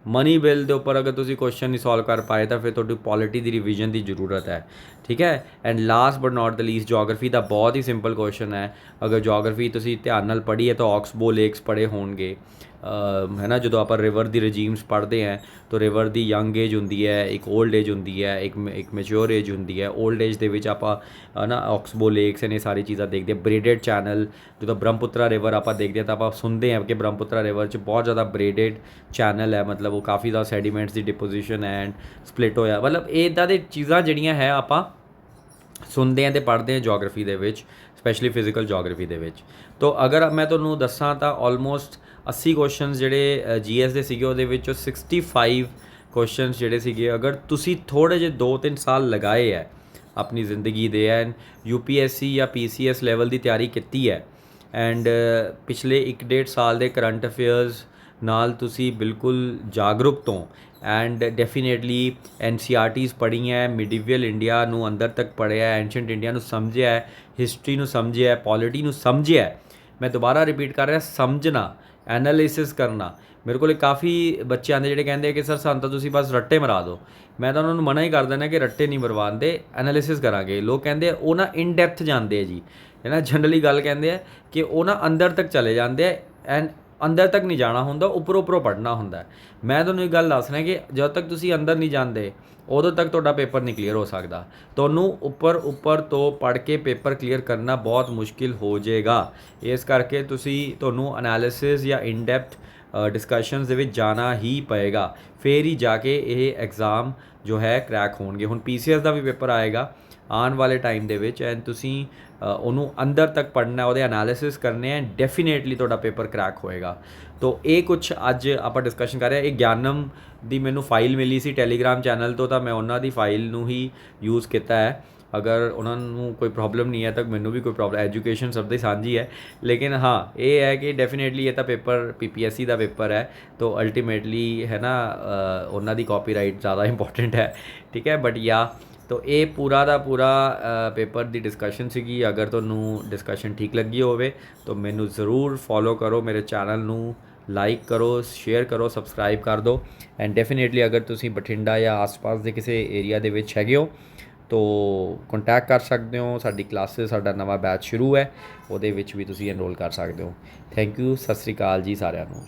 ਮਨੀ ਬਿੱਲ ਦੇ ਉੱਪਰ ਅਗਰ ਤੁਸੀਂ ਕੁਐਸਚਨ ਨਹੀਂ ਸੋਲਵ ਕਰ ਪਾਏ ਤਾਂ ਫਿਰ ਤੁਹਾਡੀ ਪੋਲਿਟੀ ਦੀ ਰਿਵੀਜ਼ਨ ਦੀ ਜ਼ਰੂਰਤ ਹੈ, ਠੀਕ ਹੈ। And last but not the least geography ਦਾ ਬਹੁਤ ਹੀ ਸਿੰਪਲ ਕੁਐਸਚਨ ਹੈ। ਅਗਰ ਜੋਗ੍ਰਾਫੀ ਤੁਸੀਂ ਧਿਆਨ ਨਾਲ ਪੜ੍ਹੀ ਹੈ ਤਾਂ ਆਕਸਬੋ ਲੇਕਸ ਪੜ੍ਹੇ ਹੋਣਗੇ, ਹੈ ਨਾ। ਜਦੋਂ ਆਪਾਂ ਰਿਵਰ ਦੀ ਰਜੀਮਸ ਪੜ੍ਹਦੇ ਹਾਂ ਤਾਂ ਰਿਵਰ ਦੀ ਯੰਗ ਏਜ ਹੁੰਦੀ ਹੈ, ਇੱਕ ਓਲਡ ਏਜ ਹੁੰਦੀ ਹੈ, ਇੱਕ ਮੈਚਿਓਰ ਏਜ ਹੁੰਦੀ ਹੈ। ਓਲਡ ਏਜ ਦੇ ਵਿੱਚ ਆਪਾਂ ਨਾ ਆਕਸਬੋ ਲੇਕਸ ਨੇ ਸਾਰੀ ਚੀਜ਼ਾਂ ਦੇਖਦੇ ਹਾਂ। ਬ੍ਰੇਡਡ ਚੈਨਲ, ਜਦੋਂ ਬ੍ਰਹਮਪੁੱਤਰਾ ਰਿਵਰ ਆਪਾਂ ਦੇਖਦੇ ਹਾਂ ਤਾਂ ਆਪਾਂ ਸੁਣਦੇ ਹਾਂ ਕਿ ਬ੍ਰਹਮਪੁੱਤਰਾ ਰਿਵਰ 'ਚ ਬਹੁਤ ਜ਼ਿਆਦਾ ਬ੍ਰੇਡਡ ਚੈਨਲ ਹੈ, ਮਤਲਬ ਉਹ ਕਾਫੀ ਜ਼ਿਆਦਾ ਸੈਡੀਮੈਂਟਸ ਦੀ ਡਿਪੋਜੀਸ਼ਨ ਐਂਡ ਸਪਲਿਟ ਹੋਇਆ, ਮਤਲਬ ਇੱਦਾਂ ਦੀ ਚੀਜ਼ਾਂ ਜਿਹੜੀਆਂ ਹੈ ਆਪਾਂ ਸੁਣਦੇ ਹਾਂ ਅਤੇ ਪੜ੍ਹਦੇ ਹਾਂ ਜੋਗ੍ਰਾਫੀ ਦੇ ਵਿੱਚ, ਸਪੈਸ਼ਲੀ ਫਿਜ਼ੀਕਲ ਜੋਗ੍ਰਾਫੀ ਦੇ ਵਿੱਚ। ਤਾਂ ਅਗਰ ਮੈਂ ਤੁਹਾਨੂੰ ਦੱਸਾਂ ਤਾਂ ਆਲਮੋਸਟ 80 ਕੁਐਸਚਨਸ ਜਿਹੜੇ GS ਦੇ ਸੀਗੇ, ਉਹਦੇ ਵਿੱਚੋਂ 65 ਕੁਐਸਚਨਸ ਜਿਹੜੇ ਸੀਗੇ ਅਗਰ ਤੁਸੀਂ ਥੋੜ੍ਹੇ ਜਿਹੇ 2-3 ਸਾਲ ਲਗਾਏ ਹੈ ਆਪਣੀ ਜ਼ਿੰਦਗੀ ਦੇ, ਐਂਡ UPSC ਜਾਂ PCS ਲੈਵਲ ਦੀ ਤਿਆਰੀ ਕੀਤੀ ਹੈ, ਐਂਡ ਪਿਛਲੇ 1-1.5 ਸਾਲ ਦੇ ਕਰੰਟ ਅਫੇਅਰਸ ਨਾਲ ਤੁਸੀਂ ਬਿਲਕੁਲ ਜਾਗਰੂਕ ਤੋਂ, ਐਂਡ ਡੈਫੀਨੇਟਲੀ NCERTs ਪੜ੍ਹੀਆਂ, ਮਿਡੀਵਲ ਇੰਡੀਆ ਨੂੰ ਅੰਦਰ ਤੱਕ ਪੜ੍ਹਿਆ, ਐਂਸ਼ੀਅੰਟ ਇੰਡੀਆ ਨੂੰ ਸਮਝਿਆ, ਹਿਸਟਰੀ ਨੂੰ ਸਮਝਿਆ, ਪੋਲਿਟੀ ਨੂੰ ਸਮਝਿਆ। ਮੈਂ ਦੁਬਾਰਾ ਰਿਪੀਟ ਕਰ ਰਿਹਾ, ਸਮਝਣਾ, ਐਨਾਲਿਸਿਸ ਕਰਨਾ, ਮੇਰੇ ਕੋਲ ਕਾਫੀ ਬੱਚੇ ਆਉਂਦੇ ਜਿਹੜੇ ਕਹਿੰਦੇ ਕਿ ਸਰ ਸਾਨੂੰ ਤਾਂ ਤੁਸੀਂ ਬਸ ਰੱਟੇ ਮਰਾ ਦਿਓ। ਮੈਂ ਤਾਂ ਉਹਨਾਂ ਨੂੰ ਮਨਾ ਹੀ ਕਰ ਦਿੰਦਾ ਕਿ ਰੱਟੇ ਨਹੀਂ ਮਰਵਾਉਂਦੇ, ਐਨਾਲਿਸਿਸ ਕਰਾਂਗੇ। ਲੋਕ ਕਹਿੰਦੇ ਆ ਉਹ ਨਾ ਇਨ ਡੈਪਥ ਜਾਂਦੇ ਆ ਜੀ, ਹੈ ਨਾ, ਜਨਰਲੀ ਗੱਲ ਕਹਿੰਦੇ ਆ ਕਿ ਉਹ ਨਾ ਅੰਦਰ ਤੱਕ ਚਲੇ ਜਾਂਦੇ ਆ, ਐਂਡ ਅੰਦਰ ਤੱਕ ਨਹੀਂ ਜਾਣਾ ਹੁੰਦਾ, ਉੱਪਰੋਂ ਉੱਪਰੋਂ ਪੜ੍ਹਨਾ ਹੁੰਦਾ। ਮੈਂ ਤੁਹਾਨੂੰ ਇੱਕ ਗੱਲ ਦੱਸ ਰਿਹਾ ਕਿ ਜਦੋਂ ਤੱਕ ਤੁਸੀਂ ਅੰਦਰ ਨਹੀਂ ਜਾਂਦੇ ਉਦੋਂ ਤੱਕ ਤੁਹਾਡਾ ਪੇਪਰ ਨਹੀਂ ਕਲੀਅਰ ਹੋ ਸਕਦਾ। ਤੁਹਾਨੂੰ ਉੱਪਰ ਤੋਂ ਪੜ੍ਹ ਕੇ ਪੇਪਰ ਕਲੀਅਰ ਕਰਨਾ ਬਹੁਤ ਮੁਸ਼ਕਿਲ ਹੋ ਜਾਏਗਾ। ਇਸ ਕਰਕੇ ਤੁਹਾਨੂੰ ਐਨਾਲਿਸਿਸ ਜਾਂ ਇਨ ਡੈਪਥ ਡਿਸਕਸ਼ਨਸ ਦੇ ਵਿੱਚ ਜਾਣਾ ਹੀ ਪਏਗਾ, ਫਿਰ ਹੀ ਜਾ ਕੇ ਇਹ ਐਗਜ਼ਾਮ ਜੋ ਹੈ ਕਰੈਕ ਹੋਣਗੇ। ਹੁਣ PCS ਦਾ ਵੀ ਪੇਪਰ ਆਏਗਾ ਆਉਣ ਵਾਲੇ ਟਾਈਮ ਦੇ ਵਿੱਚ, ਐਂਡ ਤੁਸੀਂ ਉਹਨੂੰ ਅੰਦਰ ਤੱਕ ਪੜ੍ਹਨਾ, ਉਹਦੇ ਐਨਾਲਿਸਿਸ ਕਰਨੇ ਹੈ, ਡੈਫੀਨੇਟਲੀ ਤੁਹਾਡਾ ਪੇਪਰ ਕਰੈਕ ਹੋਏਗਾ। ਤੋ ਇਹ ਕੁਛ ਅੱਜ ਆਪਾਂ ਡਿਸਕਸ਼ਨ ਕਰ ਰਹੇ ਹਾਂ। ਇਹ ਗਿਆਨਮ ਦੀ ਮੈਨੂੰ ਫਾਈਲ ਮਿਲੀ ਸੀ ਟੈਲੀਗ੍ਰਾਮ ਚੈਨਲ ਤੋਂ, ਤਾਂ ਮੈਂ ਉਹਨਾਂ ਦੀ ਫਾਈਲ ਨੂੰ ਹੀ ਯੂਜ਼ ਕੀਤਾ ਹੈ। ਅਗਰ ਉਹਨਾਂ ਨੂੰ ਕੋਈ ਪ੍ਰੋਬਲਮ ਨਹੀਂ ਹੈ ਤਾਂ ਮੈਨੂੰ ਵੀ ਕੋਈ ਪ੍ਰੋਬਲਮ, ਐਜੂਕੇਸ਼ਨ ਸਭ ਦੀ ਸਾਂਝੀ ਹੈ। ਲੇਕਿਨ ਹਾਂ ਇਹ ਹੈ ਕਿ ਡੈਫੀਨੇਟਲੀ ਇਹ ਤਾਂ ਪੇਪਰ PPSC ਦਾ ਪੇਪਰ ਹੈ, ਤੋ ਅਲਟੀਮੇਟਲੀ ਹੈ ਨਾ ਉਹਨਾਂ ਦੀ ਕਾਪੀਰਾਈਟ ਜ਼ਿਆਦਾ ਇੰਪੋਰਟੈਂਟ ਹੈ, ਠੀਕ ਹੈ। ਬਟ ਯਾ ਤੋ ਇਹ ਪੂਰਾ ਦਾ ਪੂਰਾ ਪੇਪਰ ਦੀ ਡਿਸਕਸ਼ਨ ਸੀਗੀ। ਅਗਰ ਤੁਹਾਨੂੰ ਡਿਸਕਸ਼ਨ ਠੀਕ ਲੱਗੀ ਹੋਵੇ ਤਾਂ ਮੈਨੂੰ ਜ਼ਰੂਰ ਫੋਲੋ ਕਰੋ, ਮੇਰੇ ਚੈਨਲ ਨੂੰ ਲਾਈਕ ਕਰੋ, ਸ਼ੇਅਰ ਕਰੋ, ਸਬਸਕ੍ਰਾਈਬ ਕਰ ਦਿਓ। ਐਂਡ ਡੈਫੀਨੇਟਲੀ ਅਗਰ ਤੁਸੀਂ ਬਠਿੰਡਾ ਜਾਂ ਆਸ-ਪਾਸ ਦੇ ਕਿਸੇ ਏਰੀਆ ਦੇ ਵਿੱਚ ਹੈਗੇ ਹੋ ਤੋ ਕੰਟੈਕਟ ਕਰ ਸਕਦੇ ਹੋ। ਸਾਡੀ ਕਲਾਸਿਸ, ਸਾਡਾ ਨਵਾਂ ਬੈਚ ਸ਼ੁਰੂ ਹੈ, ਉਹਦੇ ਵਿੱਚ ਵੀ ਤੁਸੀਂ ਐਨਰੋਲ ਕਰ ਸਕਦੇ ਹੋ। ਥੈਂਕ ਯੂ, ਸਤਿ ਸ਼੍ਰੀ ਅਕਾਲ ਜੀ ਸਾਰਿਆਂ ਨੂੰ।